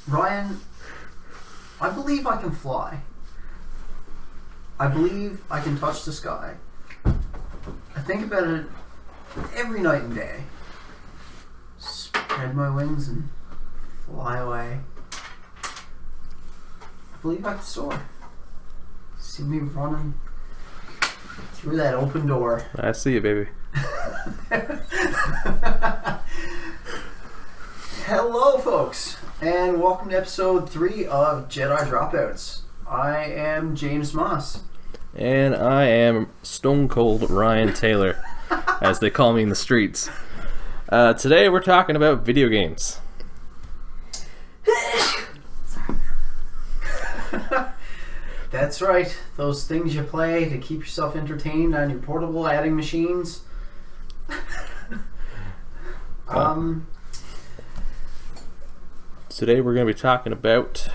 Ryan, I believe I can fly. I believe I can touch the sky. I think about it every night and day. Spread my wings and fly away. I believe I can soar. See me running through that open door. I see you, baby. Hello, folks, and welcome to episode 3 of Jedi Dropouts. I am James Moss. And I am Stone Cold Ryan Taylor, as they call me in the streets. Today we're talking about video games. That's right, those things you play to keep yourself entertained on your portable adding machines. Today we're going to be talking about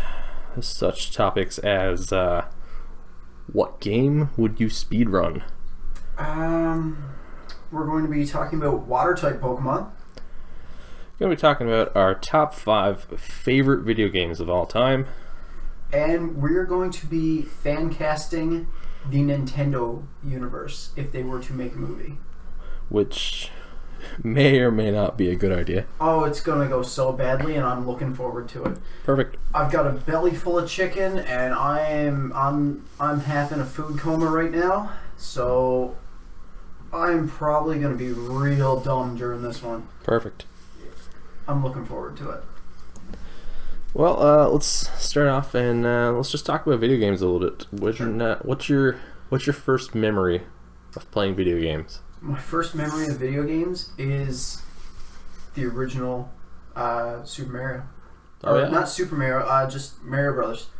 such topics as what game would you speedrun? We're going to be talking about water-type Pokemon. We're going to be talking about our top 5 favorite video games of all time. And we're going to be fan casting the Nintendo universe if they were to make a movie. Which may or may not be a good idea. Oh, it's going to go so badly, and I'm looking forward to it. Perfect. I've got a belly full of chicken, and I'm half in a food coma right now, so I'm probably going to be real dumb during this one. Perfect. I'm looking forward to it. Well, let's start off and let's just talk about video games a little bit. What's your first memory of playing video games? My first memory of video games is the original Super Mario. Oh, yeah? Not Super Mario, just Mario Brothers.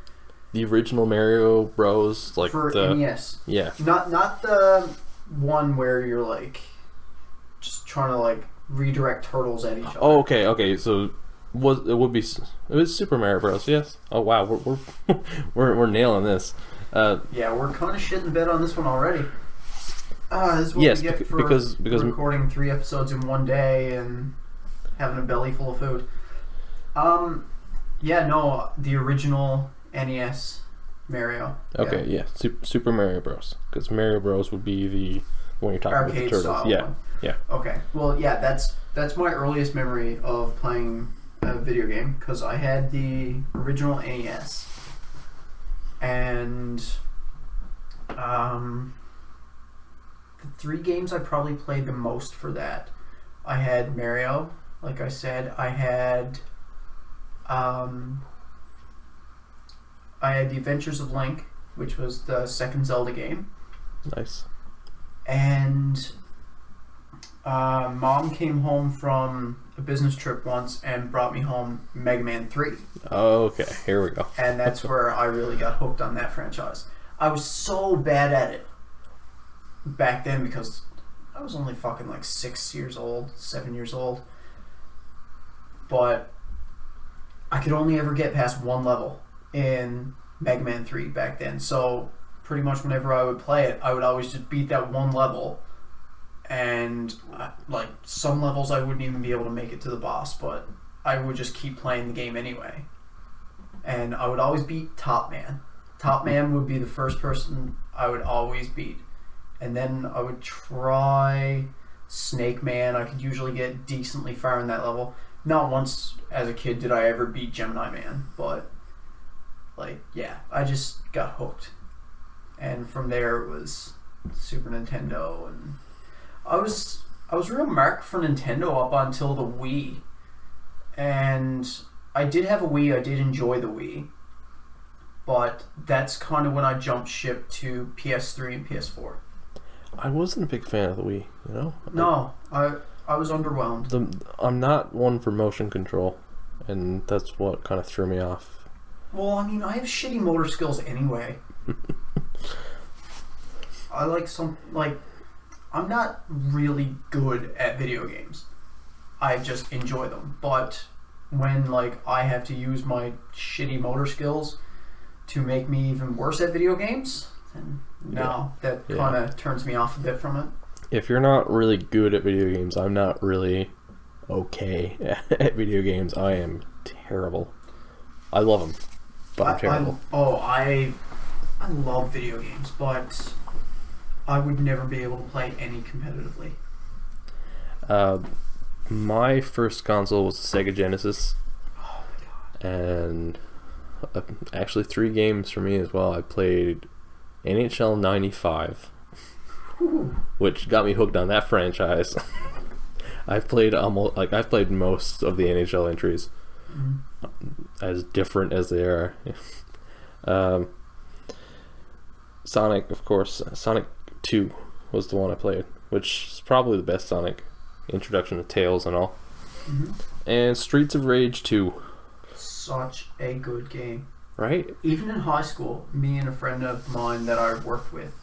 The original Mario Bros. Like for the NES. Yeah. Not the one where you're like just trying to like redirect turtles at each other. Oh, okay. So it was Super Mario Bros. Yes. Oh wow, we're nailing this. Yeah, we're kind of shitting the bed on this one already. This is what yes, we get for because recording 3 episodes in one day and having a belly full of food. Yeah, no, the original NES Mario. Okay, yeah, Super Mario Bros. Because Mario Bros. Would be the one you're talking Arcade about, the turtles. Style Yeah, one. yeah. Okay, well, yeah, that's my earliest memory of playing a video game because I had the original NES, and the 3 games I probably played the most for that, I had Mario, like I said. I had The Adventures of Link, which was the second Zelda game. Nice. And Mom came home from a business trip once and brought me home Mega Man 3. Okay, here we go. And that's where I really got hooked on that franchise. I was so bad at it back then because I was only fucking like 6 years old, 7 years old. But I could only ever get past one level in Mega Man 3 back then. So pretty much whenever I would play it, I would always just beat that one level. And like some levels I wouldn't even be able to make it to the boss, but I would just keep playing the game anyway. And I would always beat Top Man. Top Man would be the first person I would always beat. And then I would try Snake Man. I could usually get decently far in that level. Not once as a kid did I ever beat Gemini Man, but like, yeah, I just got hooked. And from there it was Super Nintendo, and I was real mark for Nintendo up until the Wii. And I did have a Wii, I did enjoy the Wii. But that's kind of when I jumped ship to PS3 and PS4. I wasn't a big fan of the Wii, you know? No, I was underwhelmed. I'm not one for motion control, and that's what kind of threw me off. Well, I mean, I have shitty motor skills anyway. I'm not really good at video games. I just enjoy them. But when, like, I have to use my shitty motor skills to make me even worse at video games, then no, that kind of turns me off a bit from it. If you're not really good at video games, I'm not really okay at video games. I am terrible. I love them, but I'm terrible. I love video games, but I would never be able to play any competitively. My first console was the Sega Genesis. Oh my god. And actually 3 games for me as well. I played NHL 95, which got me hooked on that franchise. I've played most of the NHL entries, as different as they are. Sonic, of course. Sonic 2 was the one I played, which is probably the best Sonic. Introduction to Tails and all. And Streets of Rage 2. Such a good game. Right? Even in high school, me and a friend of mine that I worked with,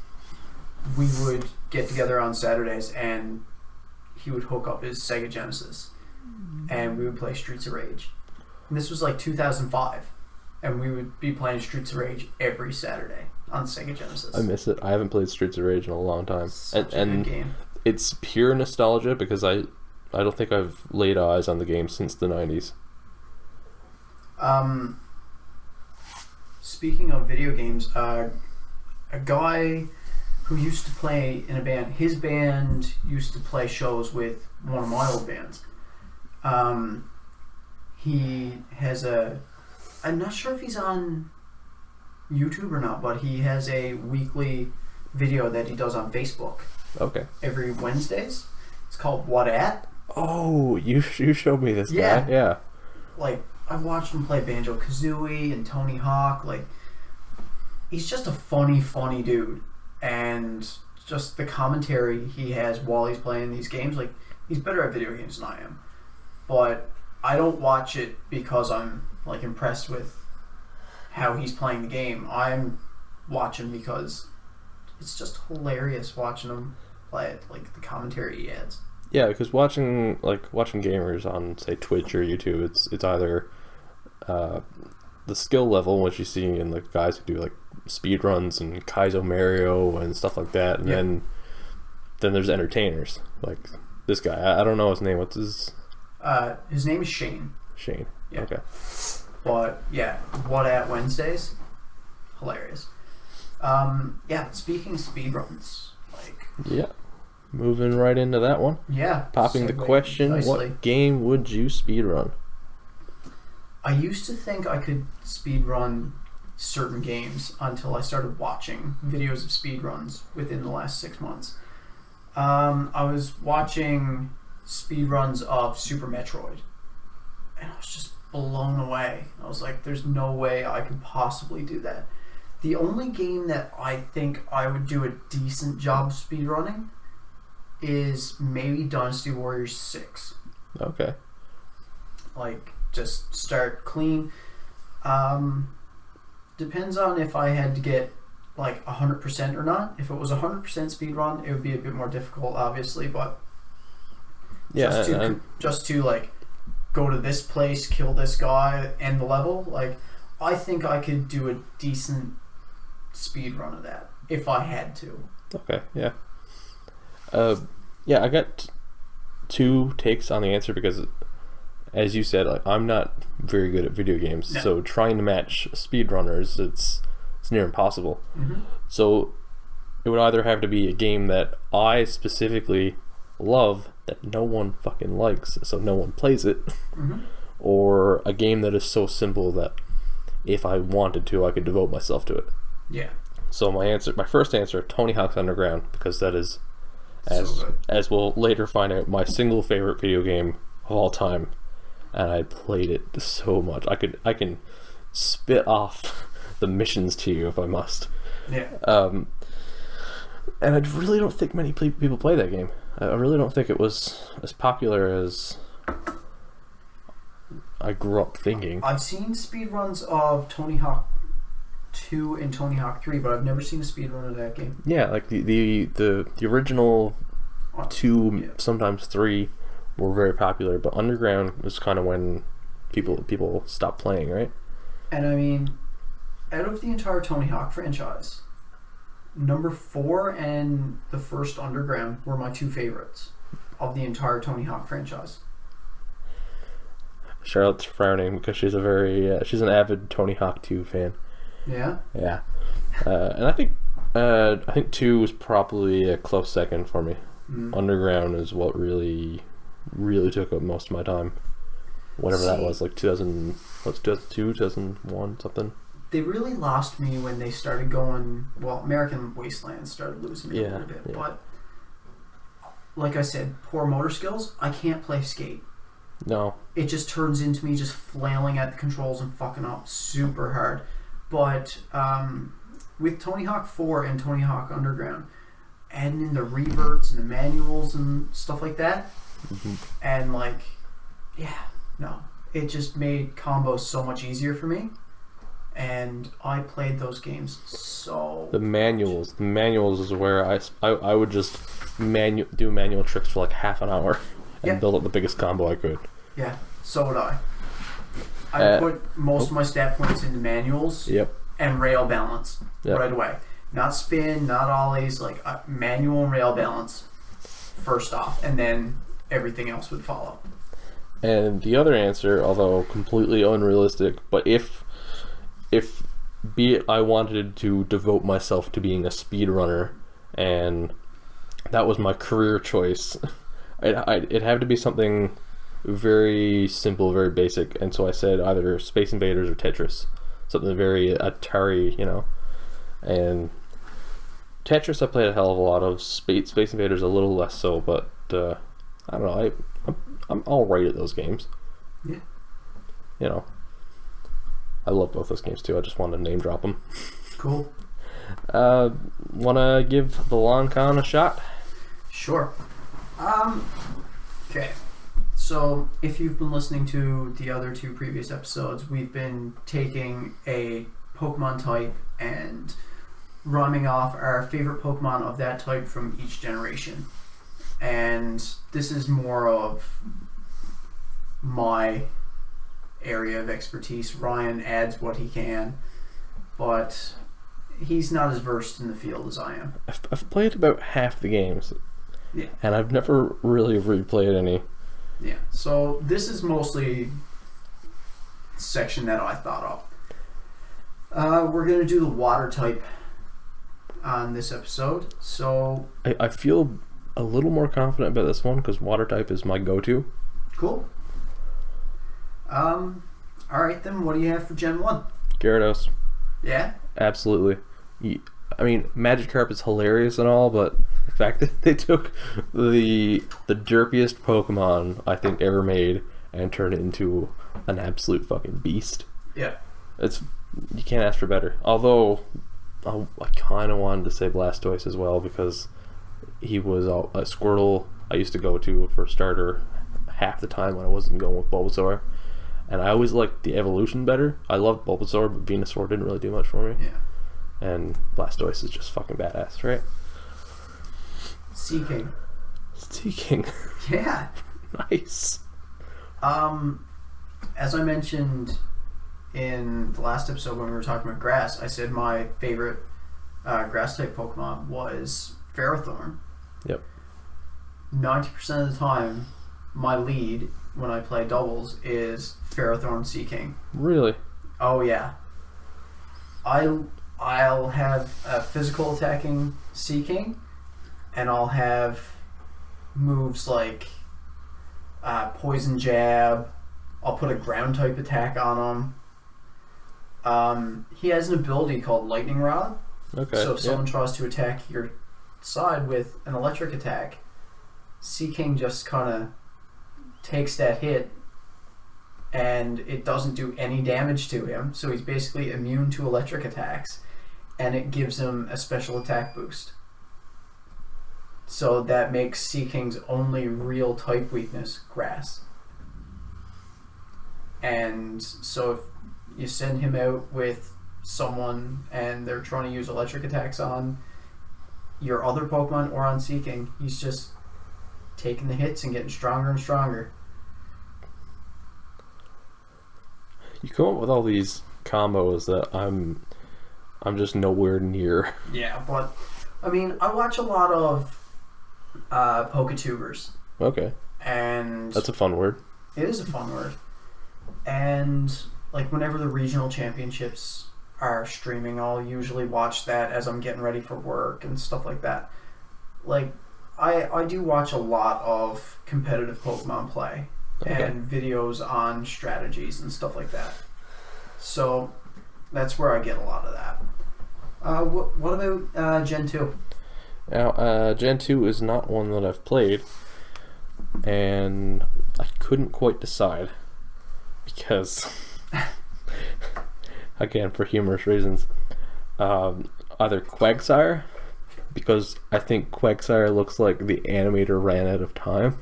we would get together on Saturdays and he would hook up his Sega Genesis and we would play Streets of Rage. And this was like 2005 and we would be playing Streets of Rage every Saturday on Sega Genesis. I miss it. I haven't played Streets of Rage in a long time. Such a good game. It's pure nostalgia because I don't think I've laid eyes on the game since the 90s. Speaking of video games, a guy who used to play in a band, his band used to play shows with one of my old bands. He has I'm not sure if he's on YouTube or not, but he has a weekly video that he does on Facebook. Okay. Every Wednesdays. It's called What At? Oh, you showed me this guy. Yeah. Like, I've watched him play Banjo-Kazooie and Tony Hawk. Like, he's just a funny dude. And just the commentary he has while he's playing these games, like, he's better at video games than I am. But I don't watch it because I'm, like, impressed with how he's playing the game. I'm watching because it's just hilarious watching him play it, like the commentary he adds. Yeah, because watching gamers on, say, Twitch or YouTube, it's either the skill level, which you see in the guys who do like speed runs and Kaizo Mario and stuff like that, and then there's entertainers like this guy. I don't know his name. What's his? His name is Shane. Shane. Yeah. Okay. But yeah, What At Wednesdays, hilarious. Speaking of speedruns, moving right into that one. Yeah. Popping the question, nicely. What game would you speedrun? I used to think I could speedrun certain games until I started watching videos of speedruns within the last 6 months. I was watching speedruns of Super Metroid, and I was just blown away. I was like, there's no way I could possibly do that. The only game that I think I would do a decent job of speedrunning is maybe Dynasty Warriors 6. Okay. Like, just start clean. Depends on if I had to get like 100% or not. If it was 100% speedrun, it would be a bit more difficult, obviously, but just to like go to this place, kill this guy, end the level, like, I think I could do a decent speed run of that if I had to. Okay, yeah. I got 2 takes on the answer because, as you said, like, I'm not very good at video games, so trying to match speedrunners, it's near impossible. So it would either have to be a game that I specifically love that no one fucking likes, so no one plays it, or a game that is so simple that if I wanted to, I could devote myself to it. Yeah. So my first answer, Tony Hawk's Underground, because that is, as we'll later find out, my single favorite video game of all time, and I played it so much. I can spit off the missions to you if I must. Yeah. And I really don't think many people play that game. I really don't think it was as popular as I grew up thinking. I've seen speedruns of Tony Hawk 2 and Tony Hawk 3, but I've never seen a speedrun of that game. Yeah, like the original 2, sometimes 3 were very popular, but Underground was kind of when people stopped playing, right? And I mean, out of the entire Tony Hawk franchise, number 4 and the first Underground were my 2 favorites of the entire Tony Hawk franchise. Charlotte's frowning because she's she's an avid Tony Hawk 2 fan. Yeah. Yeah. And I think 2 was probably a close second for me. Underground is what really took up most of my time. Whatever that was, like 2002, 2001, something. They really lost me when they started going. Well, American Wasteland started losing me a little bit, but like I said, poor motor skills. I can't play Skate. No. It just turns into me just flailing at the controls and fucking up super hard. But with Tony Hawk 4 and Tony Hawk Underground, adding in the reverts and the manuals and stuff like that, and like, it just made combos so much easier for me. And I played those games so the manuals is where I would just do manual tricks for like half an hour and build up the biggest combo I could. Yeah, so would I put most of my stat points into manuals and rail balance right away. Not spin, not ollies, like manual and rail balance first off, and then everything else would follow. And the other answer, although completely unrealistic, but if be it I wanted to devote myself to being a speedrunner and that was my career choice, it'd have to be something very simple, very basic, and so I said either Space Invaders or Tetris. Something very Atari, and Tetris I played a hell of a lot of. Space Invaders a little less so, but I don't know, I'm alright at those games. Yeah. I love both those games too. I just wanted to name drop them. Cool. Want to give the long con a shot? Sure. Okay. So, if you've been listening to the other 2 previous episodes, we've been taking a Pokemon type and rhyming off our favorite Pokemon of that type from each generation. And this is more of my area of expertise. Ryan adds what he can, but he's not as versed in the field as I am. I've played about half the games, and I've never really replayed any. Yeah, so this is mostly the section that I thought of. We're going to do the water type on this episode, so... I feel a little more confident about this one because water type is my go-to. Cool. Alright then, what do you have for Gen 1? Gyarados. Yeah? Absolutely. I mean, Magikarp is hilarious and all, but the fact that they took the derpiest Pokemon I think ever made and turned it into an absolute fucking beast. Yeah. You can't ask for better. Although, I kind of wanted to say Blastoise as well because he was a Squirtle I used to go to for starter half the time when I wasn't going with Bulbasaur. And I always liked the evolution better. I loved Bulbasaur, but Venusaur didn't really do much for me. Yeah. And Blastoise is just fucking badass, right? Seaking. Seaking. Yeah. Nice. As I mentioned in the last episode when we were talking about grass, I said my favorite grass type Pokemon was Ferrothorn. Yep. 90% of the time, my lead when I play doubles is Ferrothorn Seaking. Really? Oh yeah. I'll have a physical attacking Seaking, and I'll have moves like Poison Jab. I'll put a ground type attack on him. He has an ability called Lightning Rod. Okay. So if someone tries to attack your side with an electric attack, Seaking just kind of takes that hit and it doesn't do any damage to him, so he's basically immune to electric attacks, and it gives him a special attack boost. So that makes Seaking's only real type weakness grass. And so if you send him out with someone and they're trying to use electric attacks on your other Pokemon or on Seaking, he's just taking the hits and getting stronger and stronger. You come up with all these combos that I'm just nowhere near. Yeah, but I mean, I watch a lot of Poketubers. Okay. And that's a fun word. It is a fun word. And like whenever the regional championships are streaming, I'll usually watch that as I'm getting ready for work and stuff like that. Like I do watch a lot of competitive Pokemon play and videos on strategies and stuff like that. So that's where I get a lot of that. What about Gen 2? Now, Gen 2 is not one that I've played, and I couldn't quite decide because, again, for humorous reasons, either Quagsire, because I think Quagsire looks like the animator ran out of time.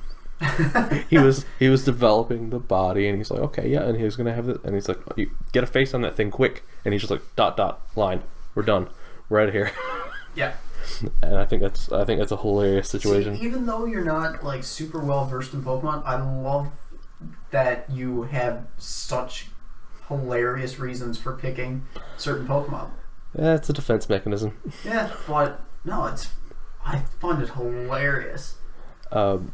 he was developing the body, and he's like, okay, yeah, and he was gonna have it, and he's like, you get a face on that thing quick, and he's just like, dot dot line, we're done, we're out of here. Yeah. And I think that's a hilarious situation. See, even though you're not like super well versed in Pokemon, I love that you have such hilarious reasons for picking certain Pokemon. Yeah, it's a defense mechanism. Yeah, but no, I find it hilarious. And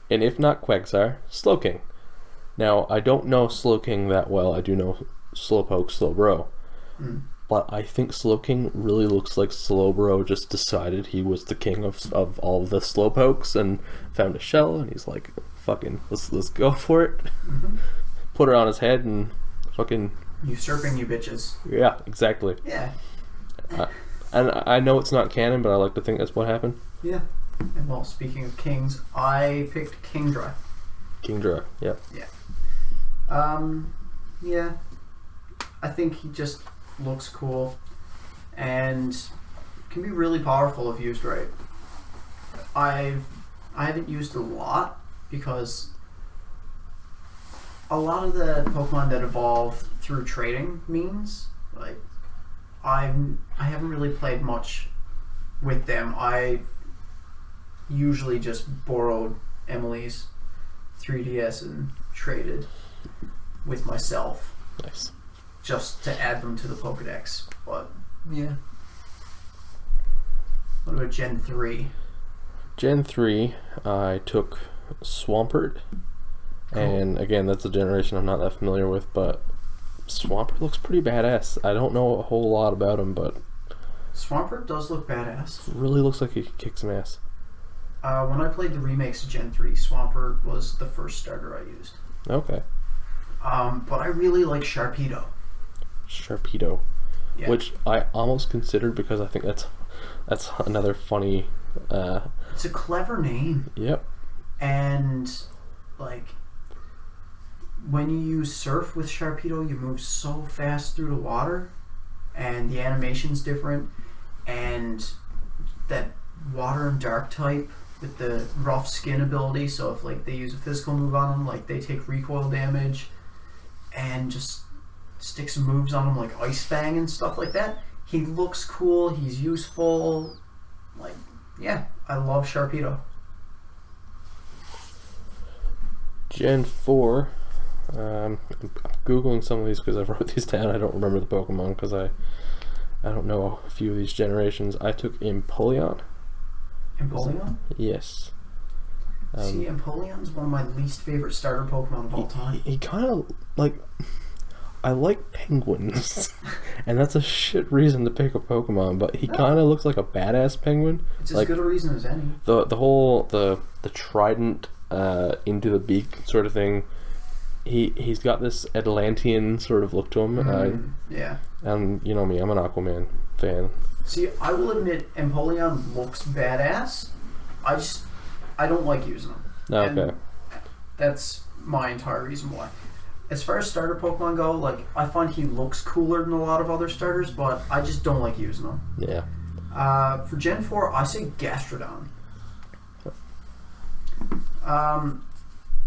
if not Quagsire, Slowking. Now, I don't know Slowking that well. I do know Slowpoke, Slowbro. But I think Slowking really looks like Slowbro just decided he was the king of all the Slowpokes and found a shell, and he's like, fucking, let's go for it. Mm-hmm. Put her on his head and fucking... Usurping you bitches. Yeah, exactly. Yeah. And I know it's not canon, but I like to think that's what happened. Yeah. And well, speaking of kings, I picked Kingdra. Kingdra, yeah. Yeah. Yeah. I think he just looks cool and can be really powerful if used right. I haven't used it a lot because a lot of the Pokemon that evolve through trading means, like, I haven't really played much with them. I usually just borrowed Emily's 3DS and traded with myself. Nice. Just to add them to the Pokedex. But, yeah. What about Gen 3? Gen 3, I took Swampert. Cool. And again, that's a generation I'm not that familiar with, but Swampert looks pretty badass. I don't know a whole lot about him, but... Swampert does look badass. Really looks like he could kick some ass. When I played the remakes of Gen 3, Swampert was the first starter I used. Okay. But I really like Sharpedo. Sharpedo. Yeah. Which I almost considered because I think that's another funny... It's a clever name. Yep. And, like, when you use Surf with Sharpedo, you move so fast through the water, and the animation's different, and that water and dark type with the rough skin ability, so if like they use a physical move on them, like they take recoil damage, and just stick some moves on him like Ice Fang and stuff like that. He looks cool, he's useful, like, yeah, I love Sharpedo. Gen 4, I'm Googling some of these because I wrote these down. I don't remember the Pokemon because I don't know a few of these generations. I took Empoleon. Empoleon? Yes. See, Empoleon's one of my least favorite starter Pokemon of all time. He kind of, like... I like penguins, and that's a shit reason to pick a Pokemon, but he kind of looks like a badass penguin. It's as like, good a reason as any. The whole the trident into the beak sort of thing. He's got this Atlantean sort of look to him. Yeah. And you know me, I'm an Aquaman fan. See, I will admit Empoleon looks badass. I don't like using him. Okay. And that's my entire reason why. As far as starter Pokemon go, like, I find he looks cooler than a lot of other starters, but I just don't like using them. Yeah. For Gen 4, I say Gastrodon.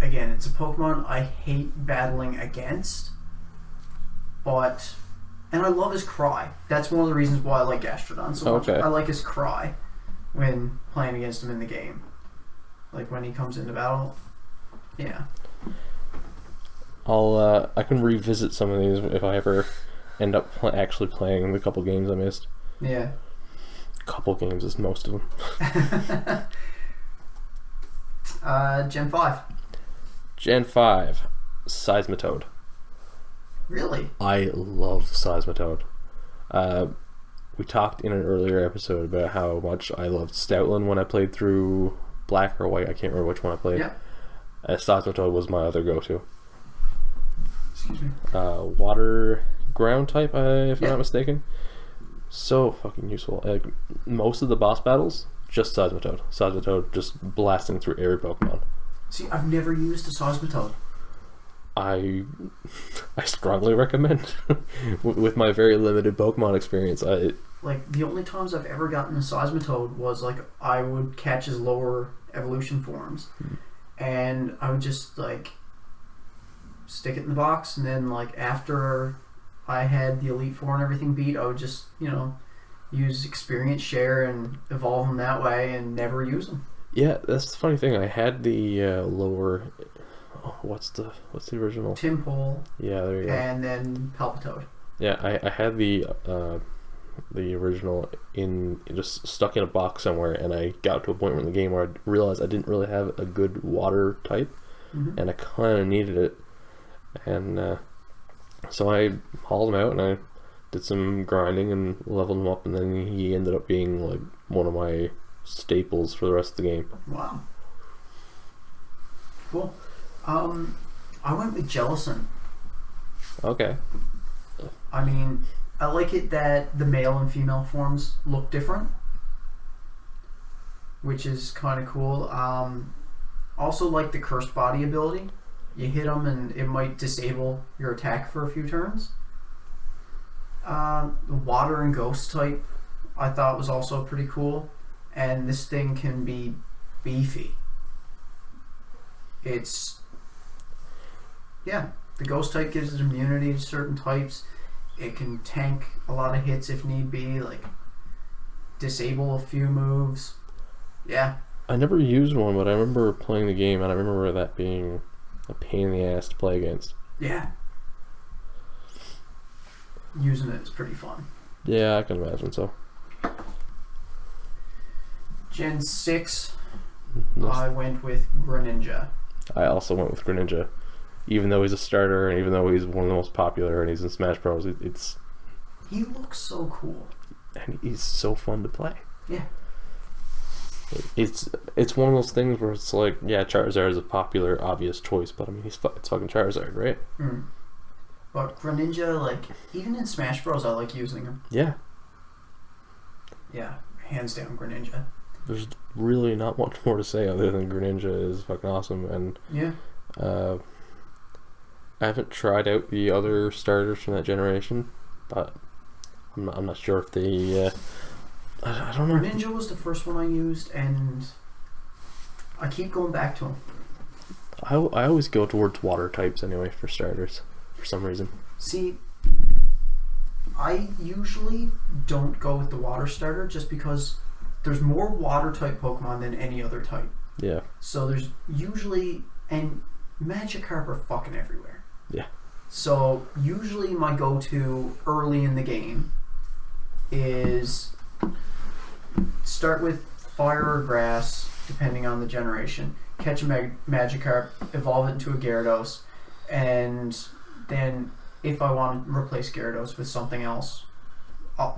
Again, it's a Pokemon I hate battling against, but... And I love his cry. That's one of the reasons why I like Gastrodon so much. Okay. I like his cry when playing against him in the game. Like, when he comes into battle. Yeah. I can revisit some of these if I ever end up actually playing the couple games I missed. Yeah. Couple games is most of them. Gen 5. Gen 5, Seismitoad. Really? I love Seismitoad. We talked in an earlier episode about how much I loved Stoutland when I played through Black or White. I can't remember which one I played. Yeah. Seismitoad was my other go-to. Excuse me. Water ground type, if I'm not mistaken. So fucking useful. Like, most of the boss battles, just Seismitoad. Seismitoad just blasting through every Pokemon. See, I've never used a Seismitoad. I strongly recommend. With my very limited Pokemon experience, like, the only times I've ever gotten a Seismitoad was, like, I would catch his lower evolution forms, and I would just, like, stick it in the box, and then, like, after I had the Elite Four and everything beat, I would just, use experience share and evolve them that way and never use them. Yeah, that's the funny thing. I had the lower... what's the original? Timpole. Yeah, there you go. And then Palpitoad. Yeah, I had the original in just stuck in a box somewhere, and I got to a point in the game where I realized I didn't really have a good water type, and I kind of needed it, and so I hauled him out and I did some grinding and leveled him up, and then he ended up being like one of my staples for the rest of the game. Wow. Cool. I went with Jellicent. Okay. I mean, I like it that the male and female forms look different, which is kind of cool. Also like the cursed body ability. You hit them and it might disable your attack for a few turns. The water and ghost type I thought was also pretty cool, and this thing can be beefy. The ghost type gives it immunity to certain types. It can tank a lot of hits if need be, like disable a few moves. Yeah. I never used one, but I remember playing the game, and I remember that being a pain in the ass to play against. Yeah. Using it is pretty fun. Yeah, I can imagine so. Gen 6, I went with Greninja. I also went with Greninja. Even though he's a starter, and even though he's one of the most popular, and he's in Smash Bros, he looks so cool. And he's so fun to play. Yeah. It's one of those things where it's like, yeah, Charizard is a popular, obvious choice, but I mean, it's fucking Charizard, right? Mm. But Greninja, like, even in Smash Bros, I like using him. Yeah. Yeah, hands down Greninja. There's really not much more to say other than Greninja is fucking awesome, and yeah. I haven't tried out the other starters from that generation, but I'm not sure if they. I don't know. Greninja was the first one I used, and I keep going back to him. I always go towards water types anyway for starters, for some reason. See, I usually don't go with the water starter just because there's more water type Pokemon than any other type. Yeah. So there's usually, and Magikarp are fucking everywhere. Yeah. So usually my go-to early in the game is start with fire or grass, depending on the generation, catch a Magikarp, evolve it into a Gyarados, and then if I want to replace Gyarados with something else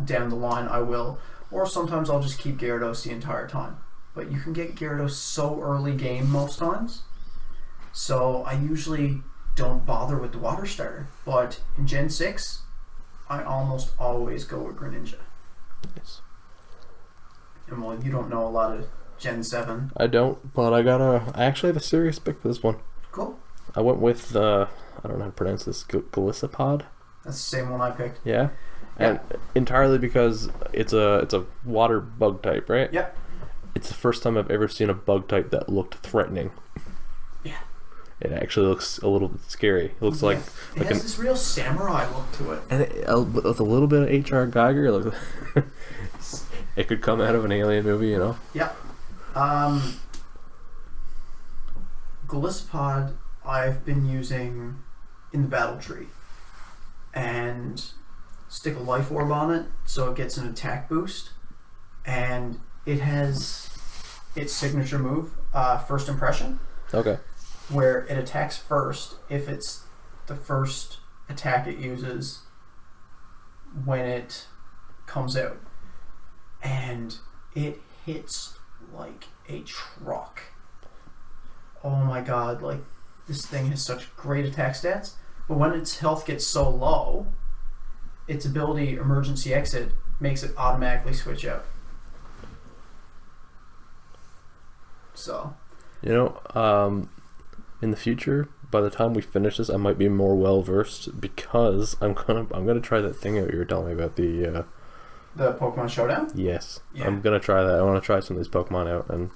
down the line, I will. Or sometimes I'll just keep Gyarados the entire time. But you can get Gyarados so early game most times, so I usually don't bother with the water starter. But in Gen 6, I almost always go with Greninja. Yes. And well, you don't know a lot of Gen 7. I don't, but I actually have a serious pick for this one. Cool. I went with I don't know how to pronounce this, Golisopod. That's the same one I picked. Yeah. And entirely because it's a water bug type, right? Yep. It's the first time I've ever seen a bug type that looked threatening. Yeah. It actually looks a little bit scary. It looks like it has this real samurai look to it. And with a little bit of H.R. Geiger, like it could come out of an alien movie, you know? Yeah. Golisopod I've been using in the battle tree. And stick a life orb on it so it gets an attack boost. And it has its signature move, First Impression. Okay. Where it attacks first if it's the first attack it uses when it comes out. And it hits like a truck. Oh my god, like, this thing has such great attack stats, but when its health gets so low, its ability emergency exit makes it automatically switch out. So, you know, in the future, by the time we finish this, I might be more well versed because I'm gonna try that thing out you were telling me about the Pokemon Showdown? Yes. Yeah. I'm gonna try that. I want to try some of these Pokemon out, and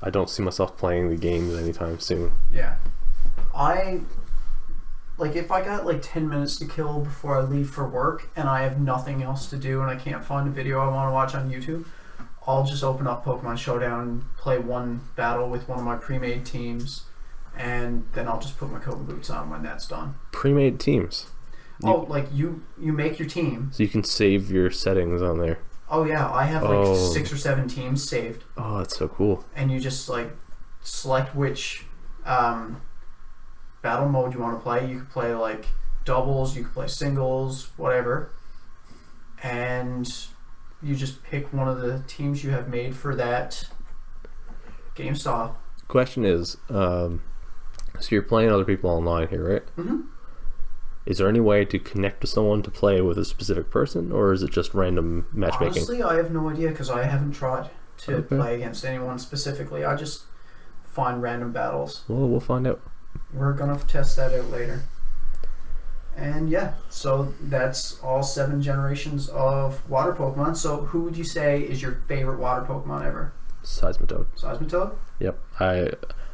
I don't see myself playing the games anytime soon. Yeah. If I got like 10 minutes to kill before I leave for work and I have nothing else to do and I can't find a video I want to watch on YouTube, I'll just open up Pokemon Showdown and play one battle with one of my pre-made teams, and then I'll just put my coat and boots on when that's done. Pre-made teams? You make your team. So you can save your settings on there. Oh yeah, I have like 6 or 7 teams saved. Oh, that's so cool. And you just like select which battle mode you want to play. You could play like doubles, you could play singles, whatever. And you just pick one of the teams you have made for that game style. Question is, so you're playing other people online here, right? Mm-hmm. Is there any way to connect to someone to play with a specific person, or is it just random matchmaking? Honestly, I have no idea because I haven't tried to play against anyone specifically. I just find random battles. Well, we'll find out. We're going to test that out later. And yeah, so that's all 7 generations of water Pokemon. So who would you say is your favorite water Pokemon ever? Seismitoad. Seismitoad? Yep.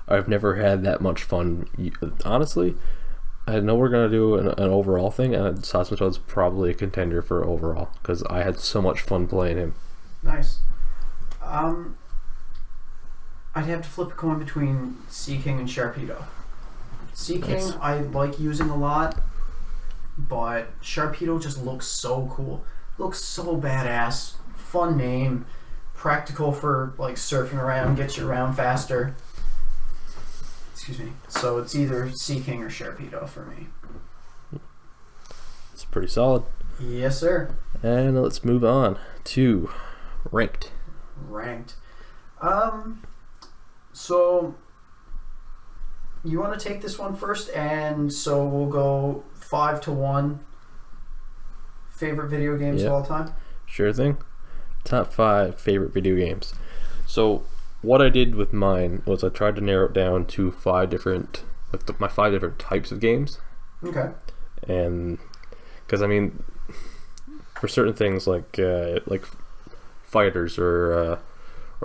I've never had that much fun. Honestly, I know we're going to do an overall thing, and Seismitoad's probably a contender for overall, because I had so much fun playing him. Nice. I'd have to flip a coin between Seaking and Sharpedo. Seaking, nice. I like using a lot, but Sharpedo just looks so cool. Looks so badass. Fun name. Practical for like surfing around, gets you around faster. Excuse me. So it's either Seaking or Sharpedo for me. It's pretty solid. Yes, sir. And let's move on to ranked. So you want to take this one first, and so we'll go 5 to 1 favorite video games of all time. Sure thing. Top 5 favorite video games. So what I did with mine was I tried to narrow it down to 5 different, my 5 different types of games. Okay. And because I mean, for certain things like fighters or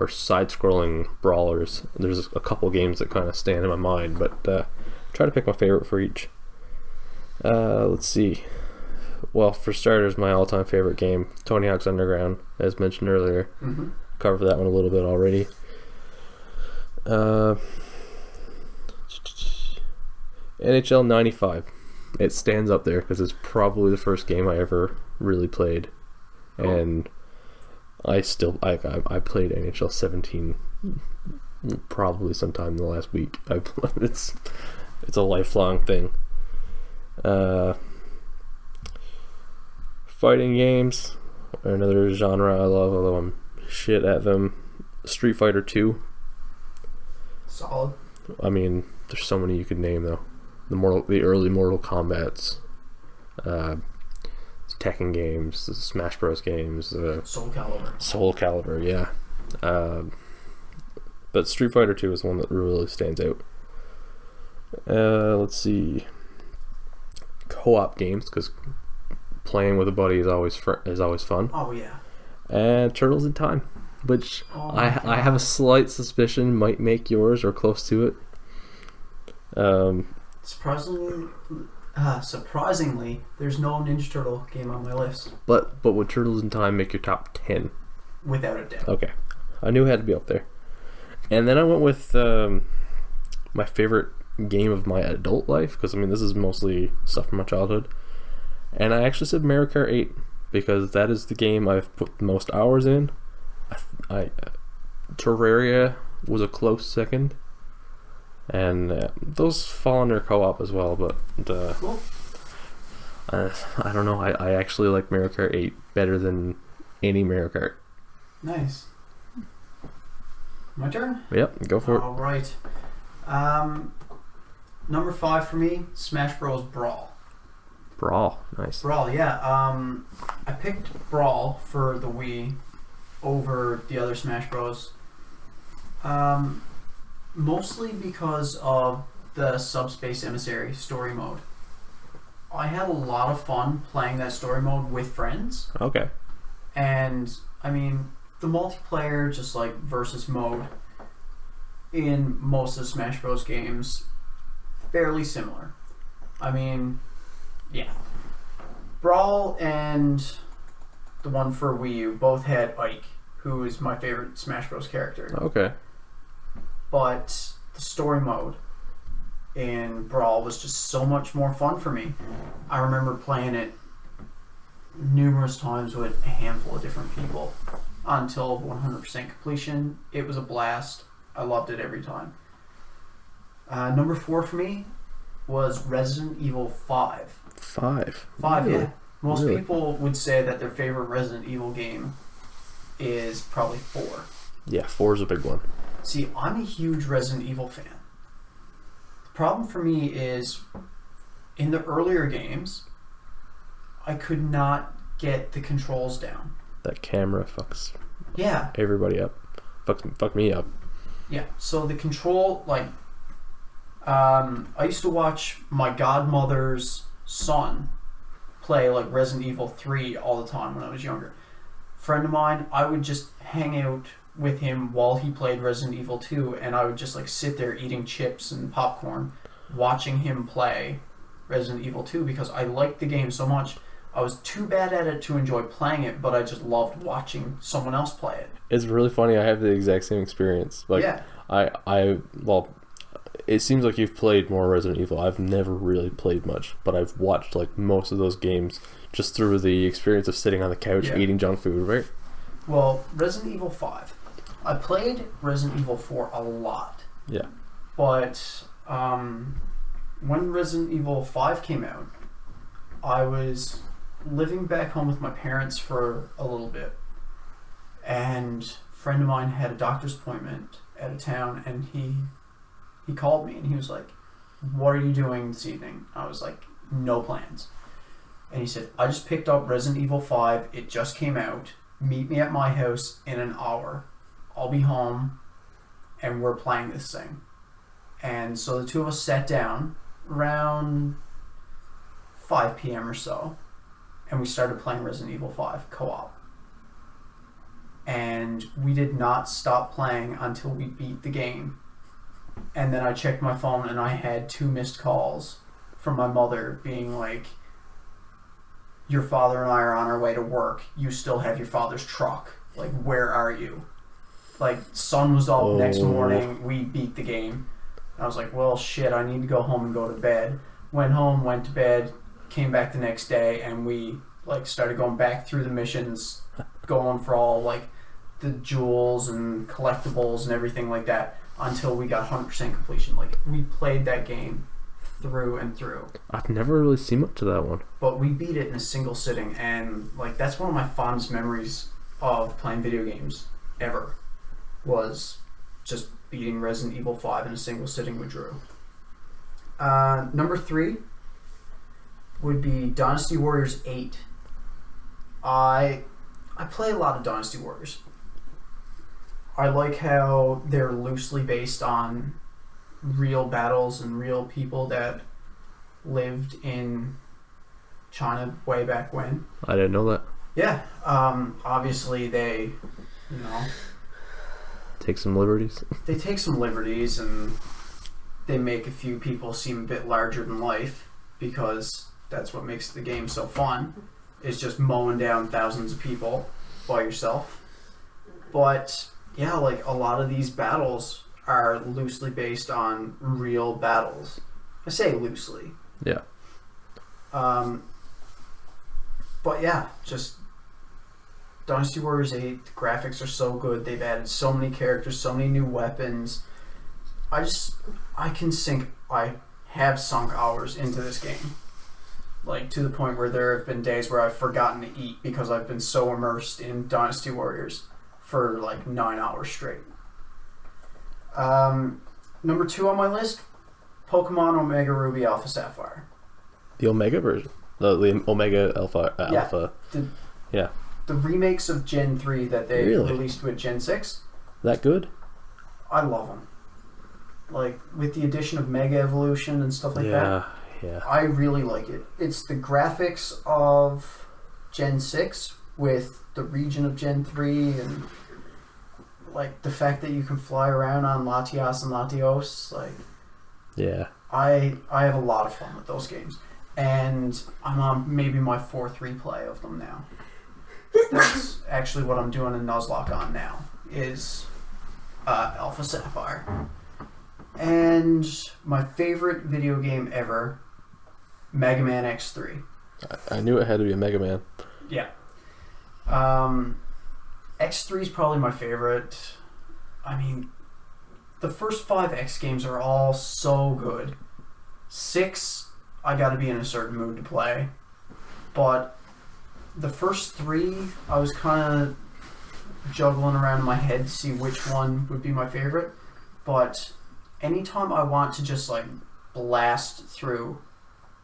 side-scrolling brawlers, there's a couple games that kind of stand in my mind, but try to pick my favorite for each. Let's see. Well, for starters, my all-time favorite game, Tony Hawk's Underground, as mentioned earlier. Mm-hmm. Covered that one a little bit already. NHL 95. It stands up there because it's probably the first game I ever really played, and I played NHL 17 probably sometime in the last week. It's a lifelong thing. Fighting games are another genre I love, although I'm shit at them. Street Fighter 2. Solid. I mean, there's so many you could name though. The early Mortal Kombats, Tekken games, the Smash Bros games, Soul Calibur, yeah. But Street Fighter 2 is one that really stands out. Let's see, co-op games, because playing with a buddy is always fun. Oh yeah. And Turtles in Time, which I have a slight suspicion might make yours or close to it. Surprisingly, there's no Ninja Turtle game on my list. But would Turtles in Time make your top 10? Without a doubt. Okay. I knew it had to be up there. And then I went with my favorite game of my adult life, because I mean this is mostly stuff from my childhood. And I actually said Mario Kart 8, because that is the game I've put the most hours in. Terraria was a close second. And those fall under co-op as well, but cool. I don't know. I actually like Mario Kart 8 better than any Mario Kart. Nice. My turn? Yep, go for it. All right. Number 5 for me, Smash Bros. Brawl. Brawl, nice. Brawl, yeah. I picked Brawl for the Wii over the other Smash Bros. Mostly because of the Subspace Emissary story mode. I had a lot of fun playing that story mode with friends. Okay. And, I mean, the multiplayer, just like versus mode, in most of the Smash Bros. Games, fairly similar. I mean, yeah. Brawl and the one for Wii U both had Ike, who is my favorite Smash Bros. Character. Okay. But the story mode in Brawl was just so much more fun for me. I remember playing it numerous times with a handful of different people until 100% completion. It was a blast. I loved it every time. Number 4 for me was Resident Evil 5. 5? 5, really? yeah. Most Really? people would say that their favorite Resident Evil game is probably 4. Yeah, 4 is a big one. See, I'm a huge Resident Evil fan. The problem for me is, in the earlier games, I could not get the controls down. That camera fucks Yeah. everybody up. Fuck me up. Yeah, so the control, like, I used to watch my godmother's son play, like, Resident Evil 3 all the time when I was younger. Friend of mine, I would just hang out with him while he played Resident Evil 2, and I would just, like, sit there eating chips and popcorn, watching him play Resident Evil 2, because I liked the game so much. I was too bad at it to enjoy playing it, but I just loved watching someone else play it. It's really funny. I have the exact same experience. Like, Yeah. Well, it seems like you've played more Resident Evil. I've never really played much, but I've watched like most of those games just through the experience of sitting on the couch eating junk food, right? Well, Resident Evil 5. I played Resident Evil 4 a lot. Yeah. But when Resident Evil 5 came out, I was living back home with my parents for a little bit. And a friend of mine had a doctor's appointment out of town, and he called me and he was like, "What are you doing this evening?" I was like, "No plans." And he said, "I just picked up Resident Evil 5. It just came out. Meet me at my house in an hour. I'll be home and we're playing this thing." And so the two of us sat down around 5 p.m. or so, and we started playing Resident Evil 5 co-op. And we did not stop playing until we beat the game. And then I checked my phone and I had 2 missed calls from my mother being like, "Your father and I are on our way to work. You still have your father's truck. Like, where are you?" Like, sun was up next morning. We beat the game. I was like, well, shit, I need to go home and go to bed. Went home, went to bed, came back the next day, and we like started going back through the missions, going for all like the jewels and collectibles and everything like that until we got 100% completion. Like, we played that game through and through. I've never really seen much of that one. But we beat it in a single sitting, and like that's one of my fondest memories of playing video games ever, was just beating Resident Evil 5 in a single sitting with Drew. Number 3 would be Dynasty Warriors 8. I play a lot of Dynasty Warriors. I like how they're loosely based on real battles and real people that lived in China way back when. I didn't know that. Yeah. Obviously they, Take some liberties. They take some liberties and they make a few people seem a bit larger than life, because that's what makes the game so fun, is just mowing down thousands of people by yourself. But yeah, like a lot of these battles are loosely based on real battles. I say loosely. Yeah. But yeah, just Dynasty Warriors 8, the graphics are so good. They've added so many characters, so many new weapons. I have sunk hours into this game. Like, to the point where there have been days where I've forgotten to eat because I've been so immersed in Dynasty Warriors for like 9 hours straight. Number 2 on my list, Pokemon Omega Ruby Alpha Sapphire. The Omega version. The Omega Alpha. Yeah. The remakes of Gen 3 that they released with Gen 6. That good? I love them. Like, with the addition of Mega Evolution and stuff like that. Yeah. I really like it. It's the graphics of Gen 6 with the region of Gen 3 and like the fact that you can fly around on Latias and Latios. Like, yeah. I have a lot of fun with those games. And I'm on maybe my 4th replay of them now. That's actually what I'm doing a Nuzlocke on now, is Alpha Sapphire. And my favorite video game ever, Mega Man X3. I knew it had to be a Mega Man. Yeah. X3 is probably my favorite. I mean, the first 5 X games are all so good. 6, I gotta be in a certain mood to play. But the first 3, I was kind of juggling around in my head to see which one would be my favorite. But anytime I want to just like blast through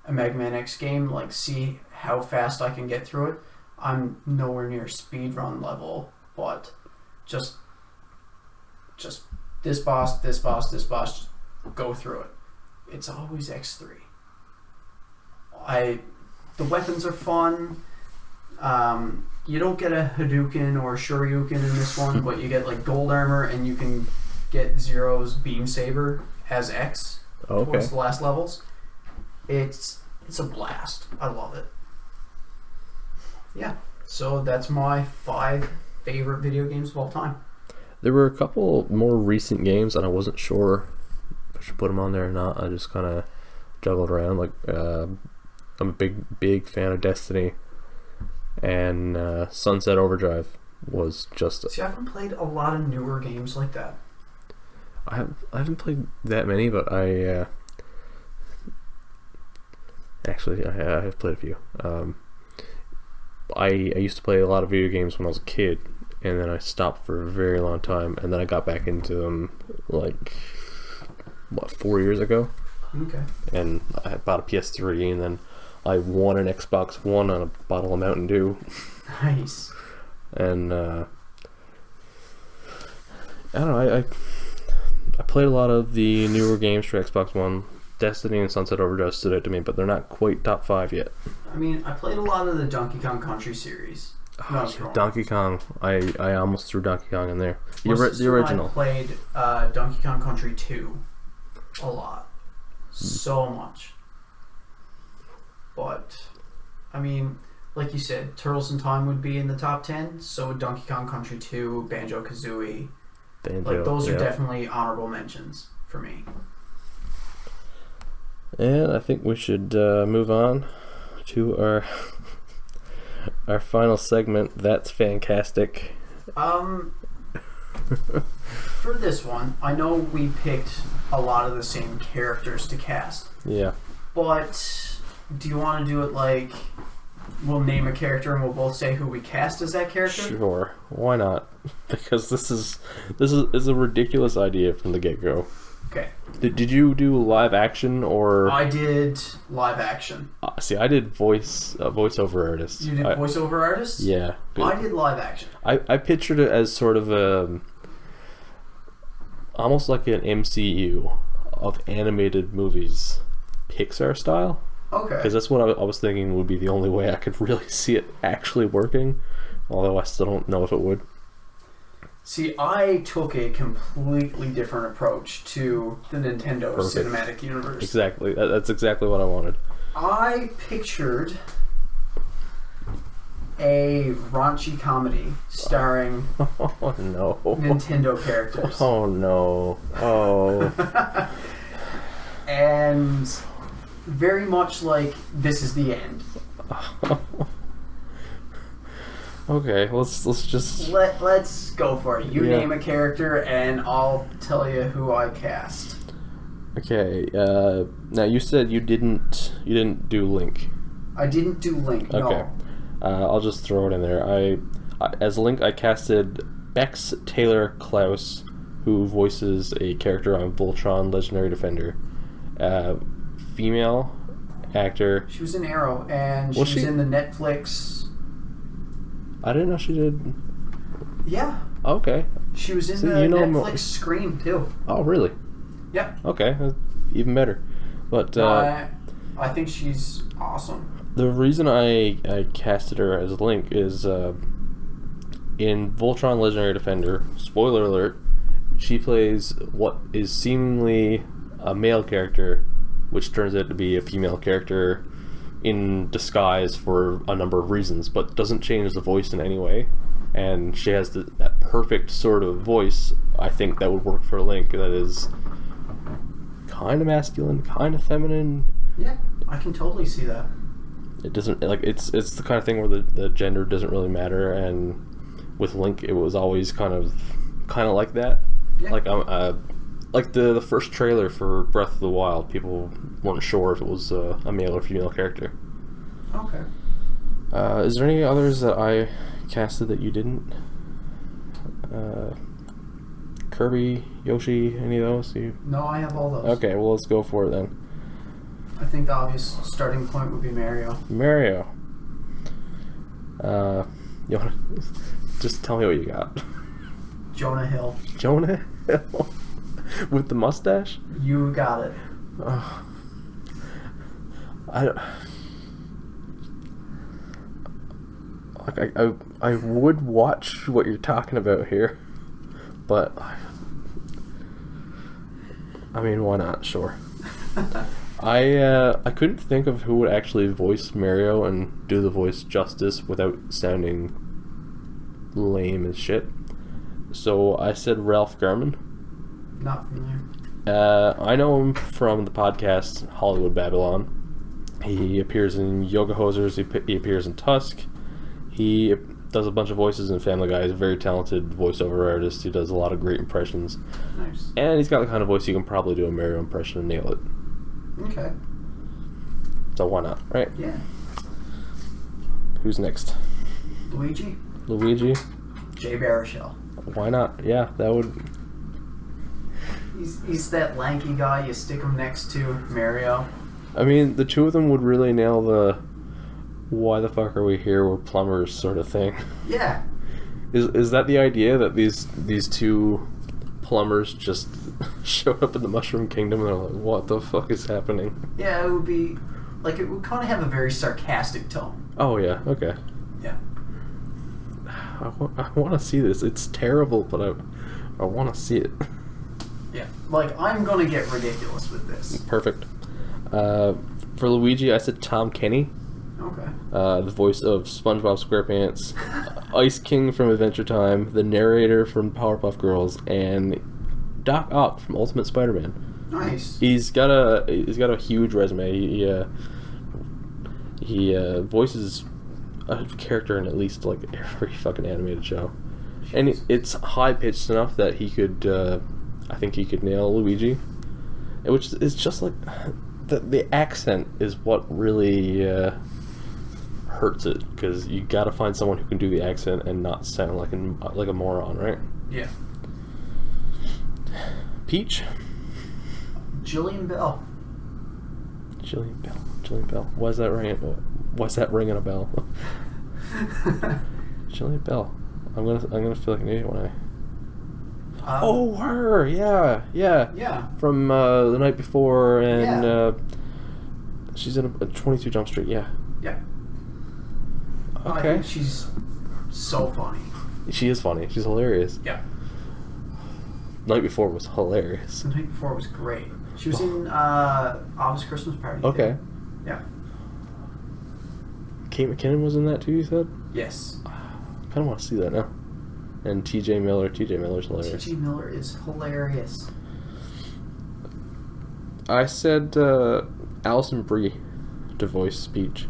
a Mega Man X game, like see how fast I can get through it, I'm nowhere near speedrun level, but just this boss, just go through it. It's always X3. The weapons are fun. You don't get a Hadouken or Shoryuken in this one, but you get like gold armor, and you can get Zero's beam saber as X towards the last levels. It's a blast. I love it. Yeah, so that's my 5 favorite video games of all time. There were a couple more recent games, and I wasn't sure if I should put them on there or not. I just kind of juggled around. Like, I'm a big fan of Destiny, and Sunset Overdrive was just. See, I haven't played a lot of newer games like that. I haven't played that many, but I have played a few. I used to play a lot of video games when I was a kid, and then I stopped for a very long time, and then I got back into them like 4 years ago. Okay. And I bought a PS3, and then I won an Xbox One on a bottle of Mountain Dew. Nice. And I don't know. I played a lot of the newer games for Xbox One. Destiny and Sunset Overdrive stood out to me, but they're not quite top 5 yet. I mean, I played a lot of the Donkey Kong Country series. Donkey Kong. I almost threw Donkey Kong in there. The original. I played Donkey Kong Country 2 a lot. So much. But, I mean, like you said, Turtles in Time would be in the top 10. So would Donkey Kong Country 2, Banjo-Kazooie. Like, those are definitely honorable mentions for me. And I think we should move on to our final segment. That's fantastic. For this one, I know we picked a lot of the same characters to cast. Yeah. But do you want to do it like we'll name a character and we'll both say who we cast as that character? Sure. Why not? Because this is a ridiculous idea from the get-go. Okay. Did you do live action or? I did live action. See, I did voiceover artist. You did voiceover artist? Yeah. I did live action. I pictured it as sort of almost like an MCU of animated movies, Pixar style. Okay. Because that's what I was thinking would be the only way I could really see it actually working, although I still don't know if it would. See, I took a completely different approach to the Nintendo Cinematic Universe. Exactly. That's exactly what I wanted. I pictured a raunchy comedy starring Nintendo characters. Oh, no. Oh. And very much like This Is the End. Okay, let's just let's go for it. You name a character, and I'll tell you who I cast. Okay. Now you said you didn't do Link. I didn't do Link. Okay. No. I'll just throw it in there. I as Link, I casted Bex Taylor Klaus, who voices a character on Voltron Legendary Defender. Female actor. She was in Arrow, and she was in the Netflix. I didn't know she did. Yeah. Okay. She was in the Netflix Scream too. Oh, really? Yep. Okay, even better. But I think she's awesome. The reason I casted her as Link is in Voltron Legendary Defender, spoiler alert, she plays what is seemingly a male character, which turns out to be a female character in disguise for a number of reasons, but doesn't change the voice in any way. And she has that perfect sort of voice, I think, that would work for Link, that is kind of masculine, kind of feminine. Yeah, I can totally see that. It doesn't, like, it's the kind of thing where the gender doesn't really matter, and with Link it was always kind of like that. Yeah. Like the first trailer for Breath of the Wild, people weren't sure if it was a male or female character. Okay. Is there any others that I casted that you didn't? Kirby, Yoshi, any of those? No, I have all those. Okay, well, let's go for it then. I think the obvious starting point would be Mario. Mario. You wanna just tell me what you got? Jonah Hill. Jonah Hill? With the mustache? You got it. I would watch what you're talking about here, but I mean, why not? Sure. I couldn't think of who would actually voice Mario and do the voice justice without sounding lame as shit. So I said Ralph Garman. Not familiar. I know him from the podcast Hollywood Babylon. He appears in Yoga Hosers. He appears in Tusk. He does a bunch of voices in Family Guy. He's a very talented voiceover artist. He does a lot of great impressions. Nice. And he's got the kind of voice you can probably do a Mario impression and nail it. Okay. So why not, right? Yeah. Who's next? Luigi. Jay Baruchel. Why not? Yeah, that would... He's that lanky guy you stick him next to Mario. I mean, the two of them would really nail the why the fuck are we here, we're plumbers sort of thing. Yeah. Is that the idea, that these two plumbers just showed up in the Mushroom Kingdom and they're like, what the fuck is happening? Yeah, it would be... Like, it would kind of have a very sarcastic tone. Oh, yeah, okay. Yeah. I want to see this. It's terrible, but I want to see it. Yeah. Like, I'm going to get ridiculous with this. Perfect. For Luigi, I said Tom Kenny. Okay. The voice of SpongeBob SquarePants, Ice King from Adventure Time, the narrator from Powerpuff Girls, and Doc Ock from Ultimate Spider-Man. Nice. He's got a huge resume. He voices a character in at least like every fucking animated show, and it's high pitched enough that he could. I think he could nail Luigi, which is just like the accent is what really hurts it, because you got to find someone who can do the accent and not sound like a moron, right? Yeah. Peach. Jillian Bell. Why's that ringing a bell? Jillian Bell. I'm gonna feel like an idiot when I. Oh, her! Yeah. From The Night Before, and she's in a 22 Jump Street. Yeah. Yeah. Okay. I think she's so funny. She is funny. She's hilarious. Yeah. Night Before was hilarious. The Night Before was great. She was in Office Christmas Party. Okay. Too. Yeah. Kate McKinnon was in that too, you said? Yes. I kind of want to see that now. And T.J. Miller's hilarious. T.J. Miller is hilarious. I said Alison Brie to voice Peach.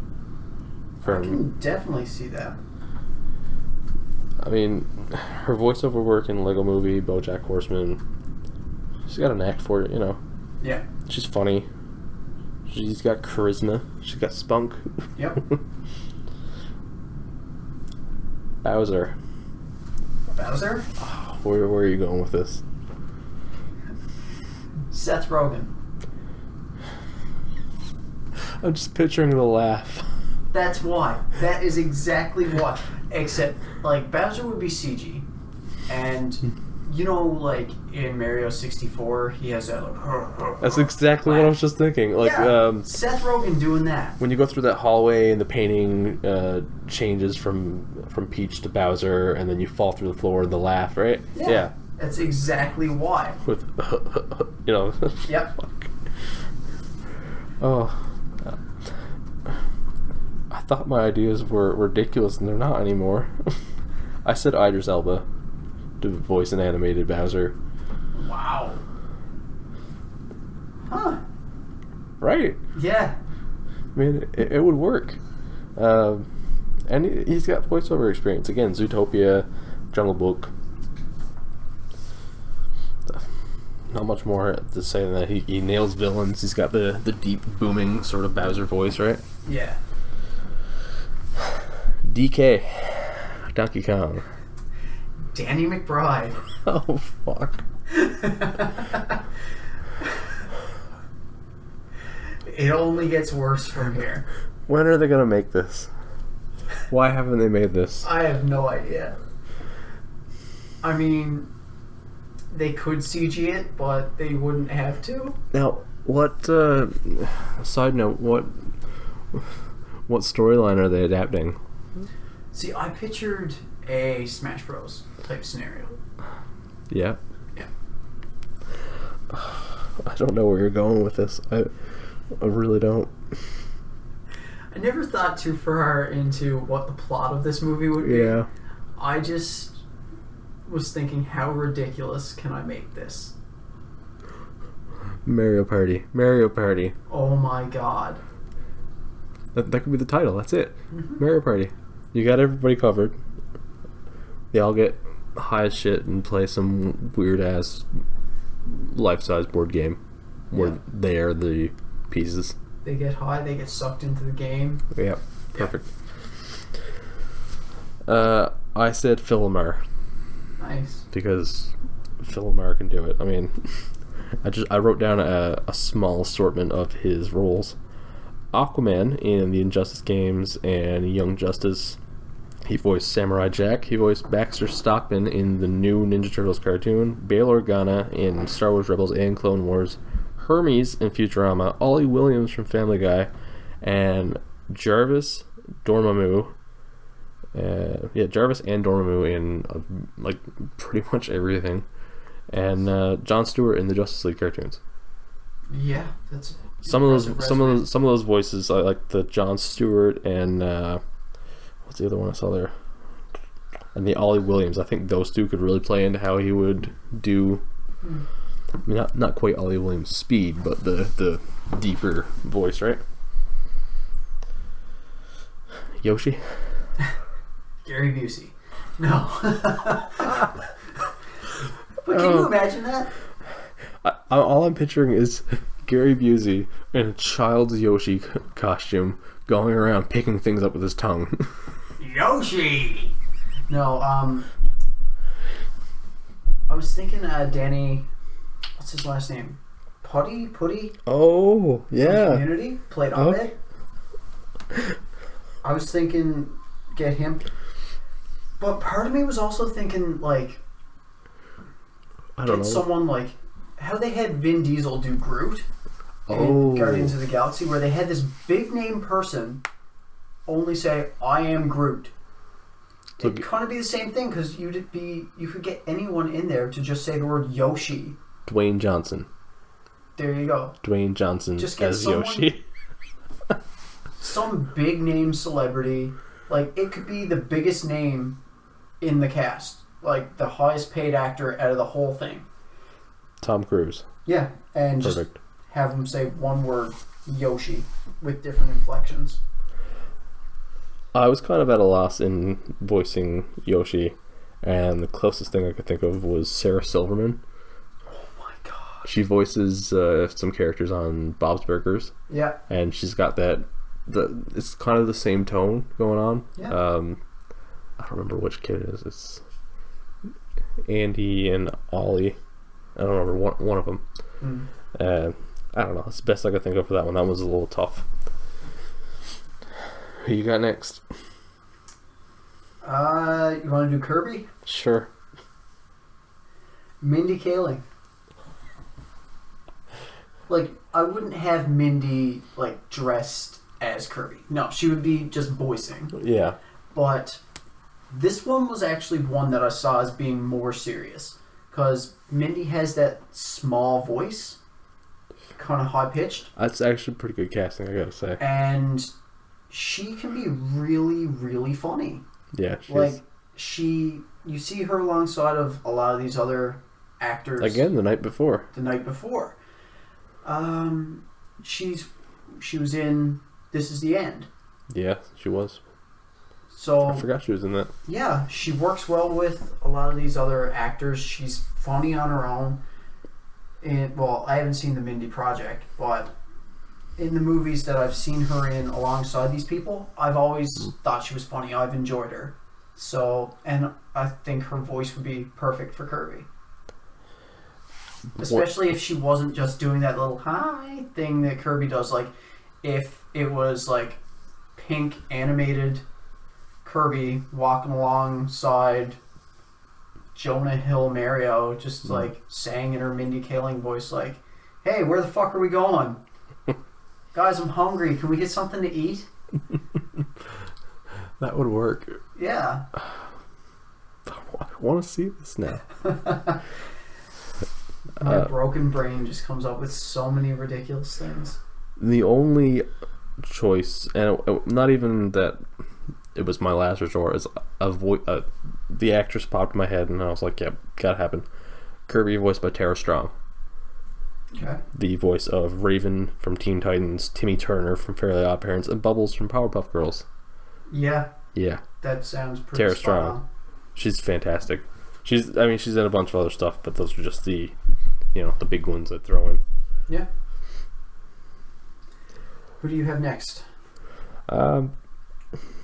I can definitely see that. I mean, her voiceover work in Lego Movie, BoJack Horseman, she's got a knack for it, you know. Yeah. She's funny. She's got charisma. She's got spunk. Yep. Bowser. Bowser? Where are you going with this? Seth Rogen. I'm just picturing the laugh. That's why. That is exactly why. Except, like, Bowser would be CG. And, you know, like, in Mario 64, he has that, like... That's exactly what I was just thinking. Like, yeah, Seth Rogen doing that. When you go through that hallway and the painting changes from Peach to Bowser, and then you fall through the floor and the laugh, right? Yeah. That's exactly why. With, you know... Yep. Oh... I thought my ideas were ridiculous, and they're not anymore. I said Idris Elba to voice an animated Bowser. Wow. Huh. Right. Yeah. I mean, it would work. And he's got voiceover experience. Again, Zootopia, Jungle Book. Not much more to say than that. He nails villains. He's got the deep, booming sort of Bowser voice, right? Yeah. DK. Donkey Kong. Danny McBride. Oh, fuck. It only gets worse from here. When are they going to make this? Why haven't they made this? I have no idea. I mean, they could CG it, but they wouldn't have to. Now, what, side note, what storyline are they adapting? See, I pictured a Smash Bros. Type scenario. Yeah. Yeah. I don't know where you're going with this. I really don't. I never thought too far into what the plot of this movie would be. Yeah. I just was thinking, how ridiculous can I make this? Mario Party. Mario Party. Oh my god. That could be the title. That's it. Mm-hmm. Mario Party. You got everybody covered. They all get high as shit and play some weird ass life-size board game where they are the pieces. They get high, they get sucked into the game. Yeah, perfect. I said Philomar. Nice. Because Philomar can do it. I mean, I wrote down a small assortment of his roles. Aquaman in the Injustice games and Young Justice. He voiced Samurai Jack. He voiced Baxter Stockman in the new Ninja Turtles cartoon. Bail Organa in Star Wars Rebels and Clone Wars. Hermes in Futurama. Ollie Williams from Family Guy. And Jarvis Dormammu. Jarvis and Dormammu in like pretty much everything. And Jon Stewart in the Justice League cartoons. Yeah, that's some of those voices, like the Jon Stewart and what's the other one I saw there? And the Ollie Williams. I think those two could really play into how he would do. I mean, not quite Ollie Williams' speed, but the deeper voice, right? Yoshi. Gary Busey. No. But can you imagine that? All I'm picturing is Gary Busey in a child's Yoshi costume going around picking things up with his tongue. Yoshi! No, I was thinking Danny, what's his last name? Putty? Oh, yeah. Community? Played Ahmed? I was thinking get him. But part of me was also thinking, like, I don't know. Someone like how they had Vin Diesel do Groot in Guardians of the Galaxy, where they had this big name person only say, "I am Groot." So it'd kind of be the same thing, because you could get anyone in there to just say the word Yoshi. Dwayne Johnson. There you go. Dwayne Johnson just get as Yoshi. Some big name celebrity, like it could be the biggest name in the cast, like the highest paid actor out of the whole thing. Tom Cruise. Yeah, and perfect. Just have him say one word, Yoshi, with different inflections. I was kind of at a loss in voicing Yoshi, and the closest thing I could think of was Sarah Silverman. Oh my god. She voices some characters on Bob's Burgers. Yeah. And she's got that. It's kind of the same tone going on. Yeah. I don't remember which kid it is. It's Andy and Ollie. I don't remember one of them. I don't know. It's the best I could think of for that one. That was a little tough. Who you got next? You want to do Kirby? Sure. Mindy Kaling. Like, I wouldn't have Mindy, like, dressed as Kirby. No, she would be just voicing. Yeah. But this one was actually one that I saw as being more serious. Because Mindy has that small voice, kind of high-pitched. That's actually pretty good casting, I gotta say. And she can be really, really funny. Yeah. Like, you see her alongside of a lot of these other actors. Again, the night before. She was in This Is the End. Yeah, she was. So I forgot she was in that. Yeah, she works well with a lot of these other actors. She's funny on her own. Well, I haven't seen the Mindy Project, but in the movies that I've seen her in alongside these people, I've always thought she was funny. I've enjoyed her. So, and I think her voice would be perfect for Kirby. Especially if she wasn't just doing that little hi thing that Kirby does. Like, if it was like pink animated Kirby walking alongside Jonah Hill Mario, just like saying in her Mindy Kaling voice, like, "Hey, where the fuck are we going? Guys, I'm hungry. Can we get something to eat?" That would work. Yeah. I want to see this now. My broken brain just comes up with so many ridiculous things. The only choice, and not even that it was my last resort, is the actress popped in my head, and I was like, "Yep, gotta happen." Kirby, voiced by Tara Strong. Okay. The voice of Raven from Teen Titans, Timmy Turner from Fairly Odd Parents, and Bubbles from Powerpuff Girls. Yeah. Yeah. That sounds pretty Tara Strong. She's fantastic. She's in a bunch of other stuff, but those are just the big ones I throw in. Yeah. Who do you have next? Do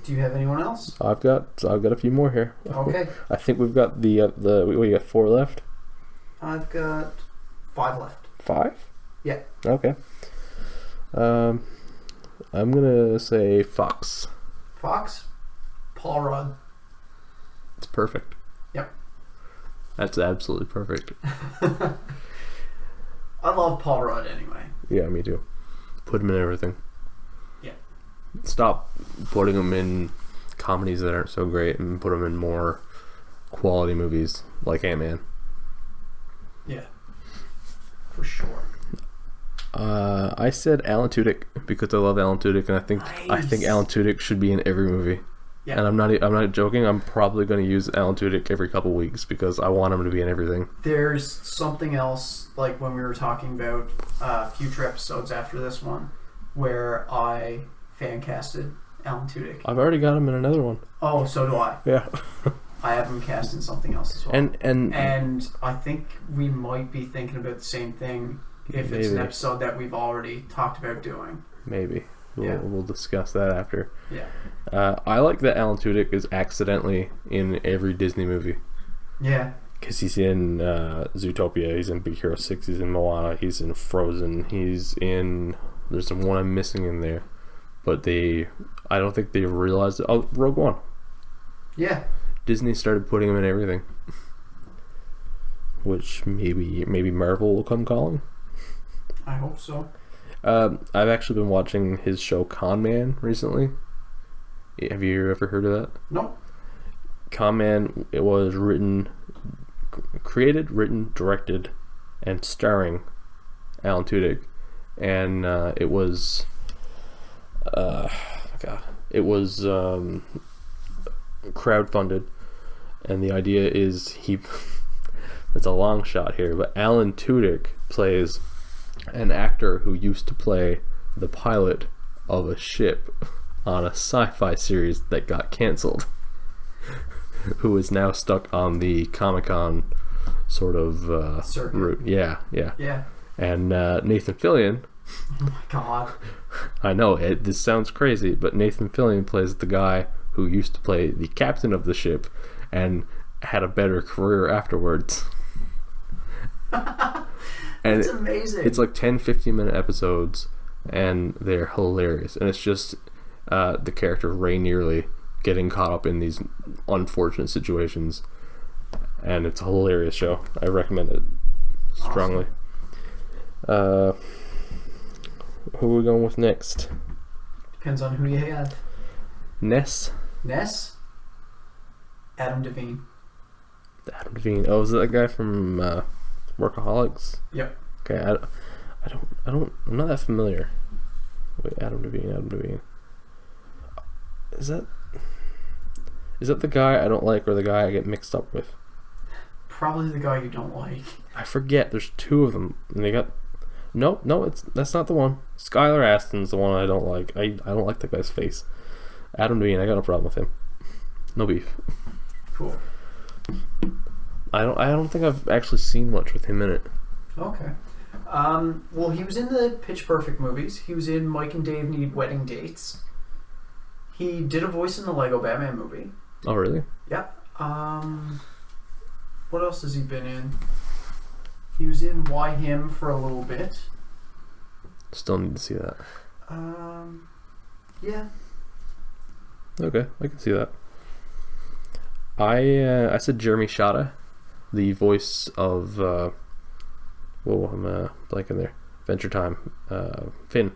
you have anyone else? I've got a few more here. Okay. I think we've got we got 4 left. I've got 5 left. 5? Yeah. Okay. I'm gonna say Fox. Fox? Paul Rudd. It's perfect. Yep. That's absolutely perfect. I love Paul Rudd anyway. Yeah, me too. Put him in everything. Yeah. Stop putting him in comedies that aren't so great and put him in more quality movies like Ant-Man. Yeah. For sure. I said Alan Tudyk because I love Alan Tudyk, and I think Alan Tudyk should be in every movie. Yeah. And I'm not joking. I'm probably going to use Alan Tudyk every couple weeks because I want him to be in everything. There's something else, like when we were talking about future episodes after this one, where I fan casted Alan Tudyk. I've already got him in another one. Oh, so do I. Yeah. I have him cast in something else as well. And I think we might be thinking about the same thing if it's an episode that we've already talked about doing. Maybe. We'll discuss that after. Yeah. I like that Alan Tudyk is accidentally in every Disney movie. Yeah. Because he's in Zootopia, he's in Big Hero 6, he's in Moana, he's in Frozen, there's some one I'm missing in there. But I don't think they realized it. Oh, Rogue One. Yeah. Disney started putting him in everything. Which maybe Marvel will come calling. I hope so. I've actually been watching his show Con Man recently. Have you ever heard of that? No. Con Man, it was created, written, directed, and starring Alan Tudyk, and it was crowdfunded, and the idea is it's a long shot here, but Alan Tudyk plays an actor who used to play the pilot of a ship on a sci-fi series that got canceled, who is now stuck on the Comic-Con sort of route. Yeah. And Nathan Fillion. Oh my god. I know, this sounds crazy, but Nathan Fillion plays the guy who used to play the captain of the ship and had a better career afterwards. And it's amazing. It's like 10-15-minute episodes, and they're hilarious. And it's just the character Ray Nearly getting caught up in these unfortunate situations. And it's a hilarious show. I recommend it strongly. Awesome. Who are we going with next? Depends on who you have. Ness? Adam Devine. Adam Devine. Oh, is that guy from Workaholics? Yep. Okay, I'm not that familiar. Wait, Adam Devine. Is that the guy I don't like or the guy I get mixed up with? Probably the guy you don't like. I forget. There's two of them, and they got. No, that's not the one. Skylar Aston's the one I don't like. I don't like that guy's face. Adam Devine, I got no problem with him. No beef. Cool. I don't think I've actually seen much with him in it. Okay. Well, he was in the Pitch Perfect movies. He was in Mike and Dave Need Wedding Dates. He did a voice in the Lego Batman movie. Oh, really? Yeah. What else has he been in? He was in Why Him for a little bit. Still need to see that. Yeah. Okay, I can see that. I said Jeremy Shada, the voice of I'm blanking there. Adventure Time, Finn.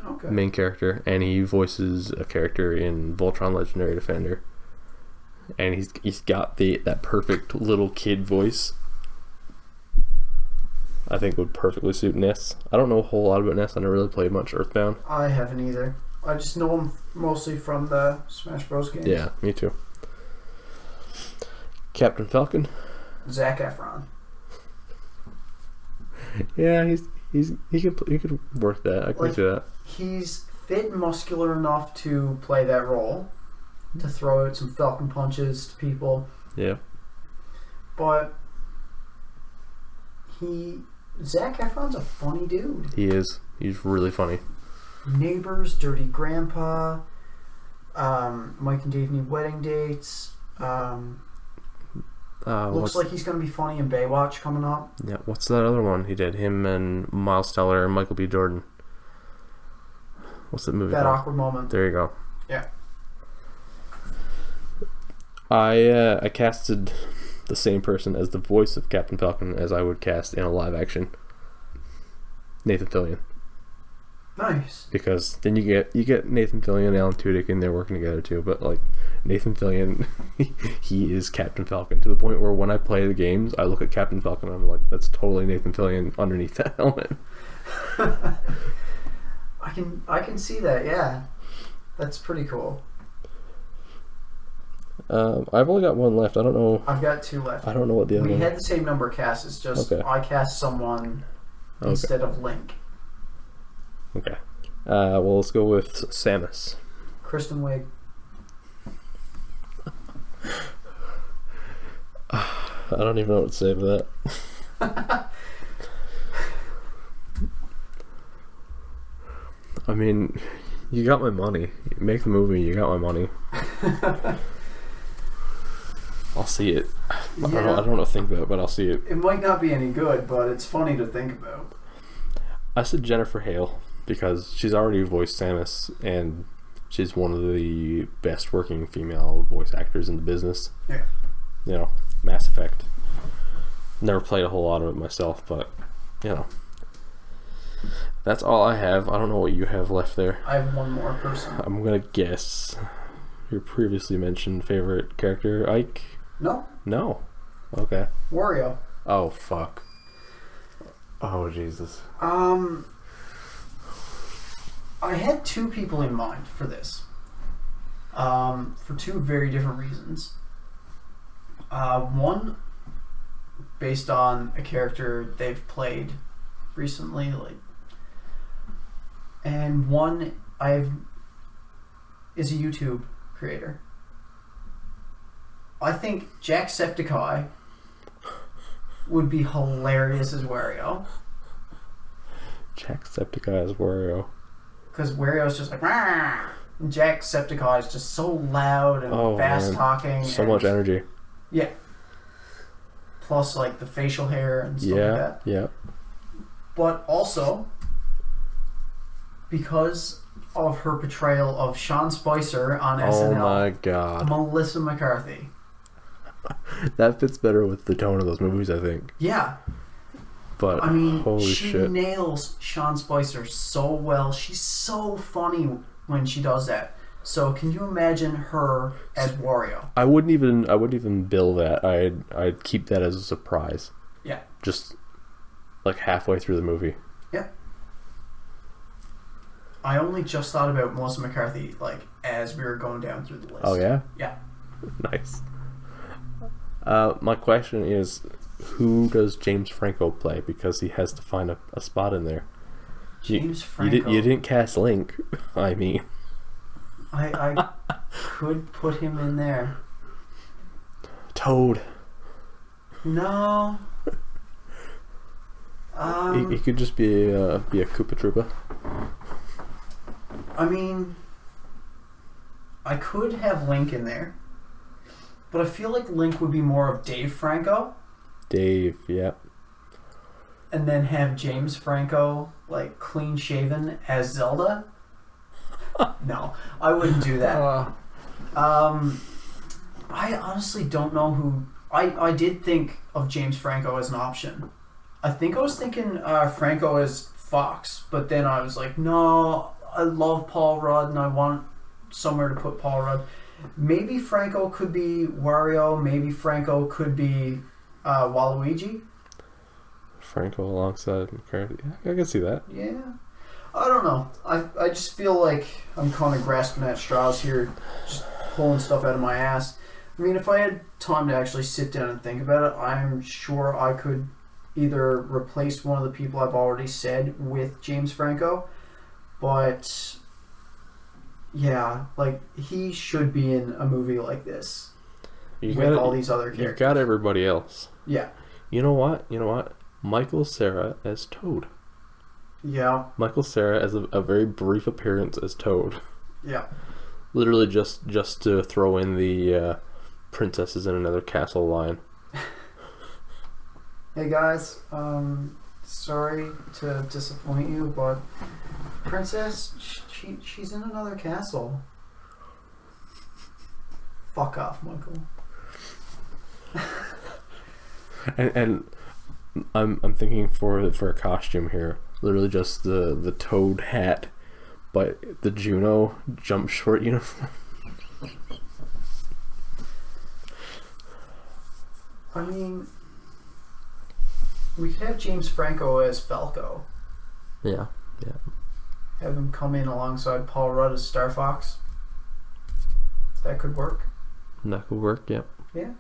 Okay. Main character, and he voices a character in Voltron Legendary Defender. And he's got that perfect little kid voice. I think would perfectly suit Ness. I don't know a whole lot about Ness. I never really played much Earthbound. I haven't either. I just know him mostly from the Smash Bros. Games. Yeah, me too. Captain Falcon. Zac Efron. Yeah, he could work that. I can see that. He's fit and muscular enough to play that role, to throw out some Falcon punches to people. Yeah. But Zac Efron's a funny dude. He is. He's really funny. Neighbors, Dirty Grandpa, Mike and Dave Need Wedding Dates. Looks like he's going to be funny in Baywatch coming up. Yeah, what's that other one he did? Him and Miles Teller and Michael B. Jordan. What's that movie That called? Awkward Moment. There you go. Yeah. I casted the same person as the voice of Captain Falcon as I would cast in a live action. Nathan Fillion. Nice. Because then you get Nathan Fillion and Alan Tudyk and they're working together too, but like Nathan Fillion he is Captain Falcon to the point where when I play the games I look at Captain Falcon and I'm like, that's totally Nathan Fillion underneath that helmet. I can see that, yeah. That's pretty cool. I've only got one left. I don't know. I've got two left. I don't know what the other We one. had the same number of casts. It's just Okay. I cast someone instead of Link. Okay. Well, let's go with Samus. Kristen Wiig. I don't even know what to say about that. I mean, you got my money. Make the movie, you got my money. I'll see it. Yeah. I don't know what to think about it, but I'll see it. It might not be any good, but it's funny to think about. I said Jennifer Hale because she's already voiced Samus, and she's one of the best working female voice actors in the business. Yeah. You know, Mass Effect. Never played a whole lot of it myself, but, you know. That's all I have. I don't know what you have left there. I have one more person. I'm going to guess your previously mentioned favorite character, Ike? No. No. Okay. Wario. Oh, fuck. Oh, Jesus. I had two people in mind for this. For two very different reasons. One, based on a character they've played recently, and one is a YouTube creator. I think Jacksepticeye would be hilarious as Wario. Jacksepticeye as Wario. Because Wario's just like, "Rah!" And Jacksepticeye is just so loud and fast talking. So much energy. Yeah. Plus, like, the facial hair and stuff like that. Yeah. But also, because of her portrayal of Sean Spicer on SNL. Oh my god. Melissa McCarthy. That fits better with the tone of those movies, I think. Yeah. But, I mean, holy she shit. nails Sean Spicer so well. She's so funny when she does that. So can you imagine her as Wario? I wouldn't even bill that. I'd keep that as a surprise. Yeah. Just like halfway through the movie. Yeah. I only just thought about Melissa McCarthy like as we were going down through the list. Oh yeah? Yeah. Nice. My question is, who does James Franco play? Because he has to find a spot in there. James Franco. You didn't cast Link. I mean, I could put him in there. Toad. No. He could just be a Koopa Troopa. I mean, I could have Link in there, but I feel like Link would be more of Dave Franco. Dave, yeah. And then have James Franco like clean shaven as Zelda. No, I wouldn't do that. I honestly don't know who. I did think of James Franco as an option. I think I was thinking Franco as Fox, but then I was like, no, I love Paul Rudd and I want somewhere to put Paul Rudd. Maybe Franco could be Wario. Maybe Franco could be Waluigi. Franco alongside McCarthy. I can see that. Yeah. I don't know. I just feel like I'm kind of grasping at straws here, just pulling stuff out of my ass. I mean, if I had time to actually sit down and think about it, I'm sure I could either replace one of the people I've already said with James Franco, but yeah, like he should be in a movie like this all these other characters. You've got everybody else. Yeah. You know what? Michael Cera as Toad. Yeah. Michael Cera as a very brief appearance as Toad. Yeah. Literally just to throw in the princesses in another castle line. Hey guys, sorry to disappoint you, but Princess, she's in another castle. Fuck off, Michael. and I'm thinking for a costume here, literally just the Toad hat, but the Juno jump short uniform. I mean, we could have James Franco as Falco. Yeah. Have him come in alongside Paul Rudd as Star Fox. That could work. That could work, yep. Yeah.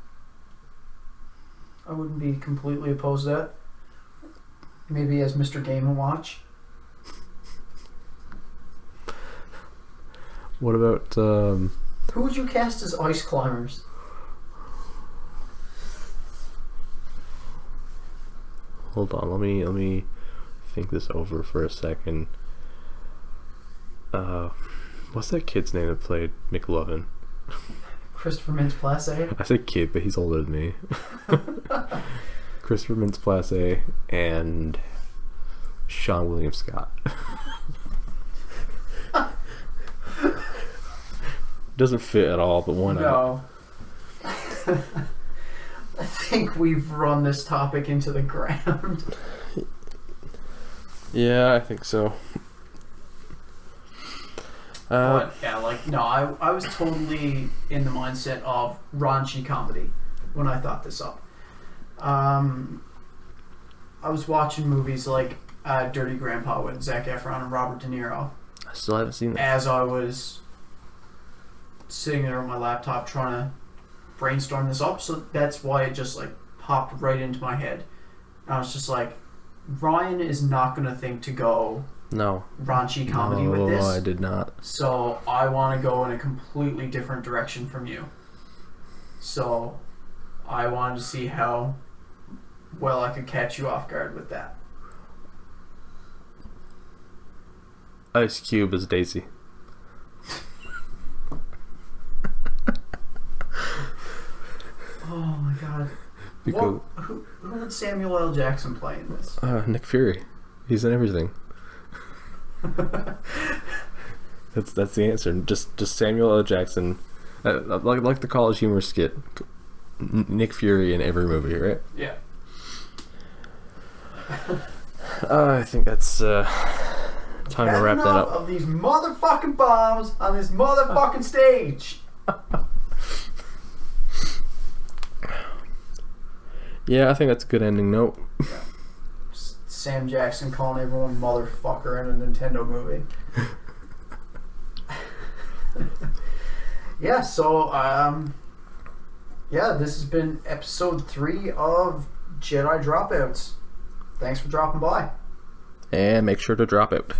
I wouldn't be completely opposed to that. Maybe as Mr. Game & Watch. What about who would you cast as Ice Climbers? Hold on, let me think this over for a second. What's that kid's name that played McLovin? Christopher Mintz-Plasse? I said kid, but he's older than me. Christopher Mintz-Plasse and Sean William Scott. Doesn't fit at all, but why not? No. I think we've run this topic into the ground. Yeah, I think so. But yeah, I was totally in the mindset of raunchy comedy when I thought this up. I was watching movies like Dirty Grandpa with Zac Efron and Robert De Niro. I still haven't seen that. As I was sitting there on my laptop trying to brainstorm this up, so that's why it just like popped right into my head. And I was just like, Ryan is not going to think to go raunchy comedy with this. No, I did not. So I want to go in a completely different direction from you. So I wanted to see how well I could catch you off guard with that. Ice Cube as Daisy. Oh my god. Because Who would Samuel L. Jackson play in this? Nick Fury. He's in everything. That's the answer. Just Samuel L. Jackson, like the college humor skit. Nick Fury in every movie, right? Yeah. I think that's time to wrap that up. Of these motherfucking bombs on this motherfucking stage. Yeah, I think that's a good ending note. Yeah. Sam Jackson calling everyone motherfucker in a Nintendo movie. Yeah, so this has been episode 3 of Jedi Dropouts. Thanks for dropping by. And make sure to drop out.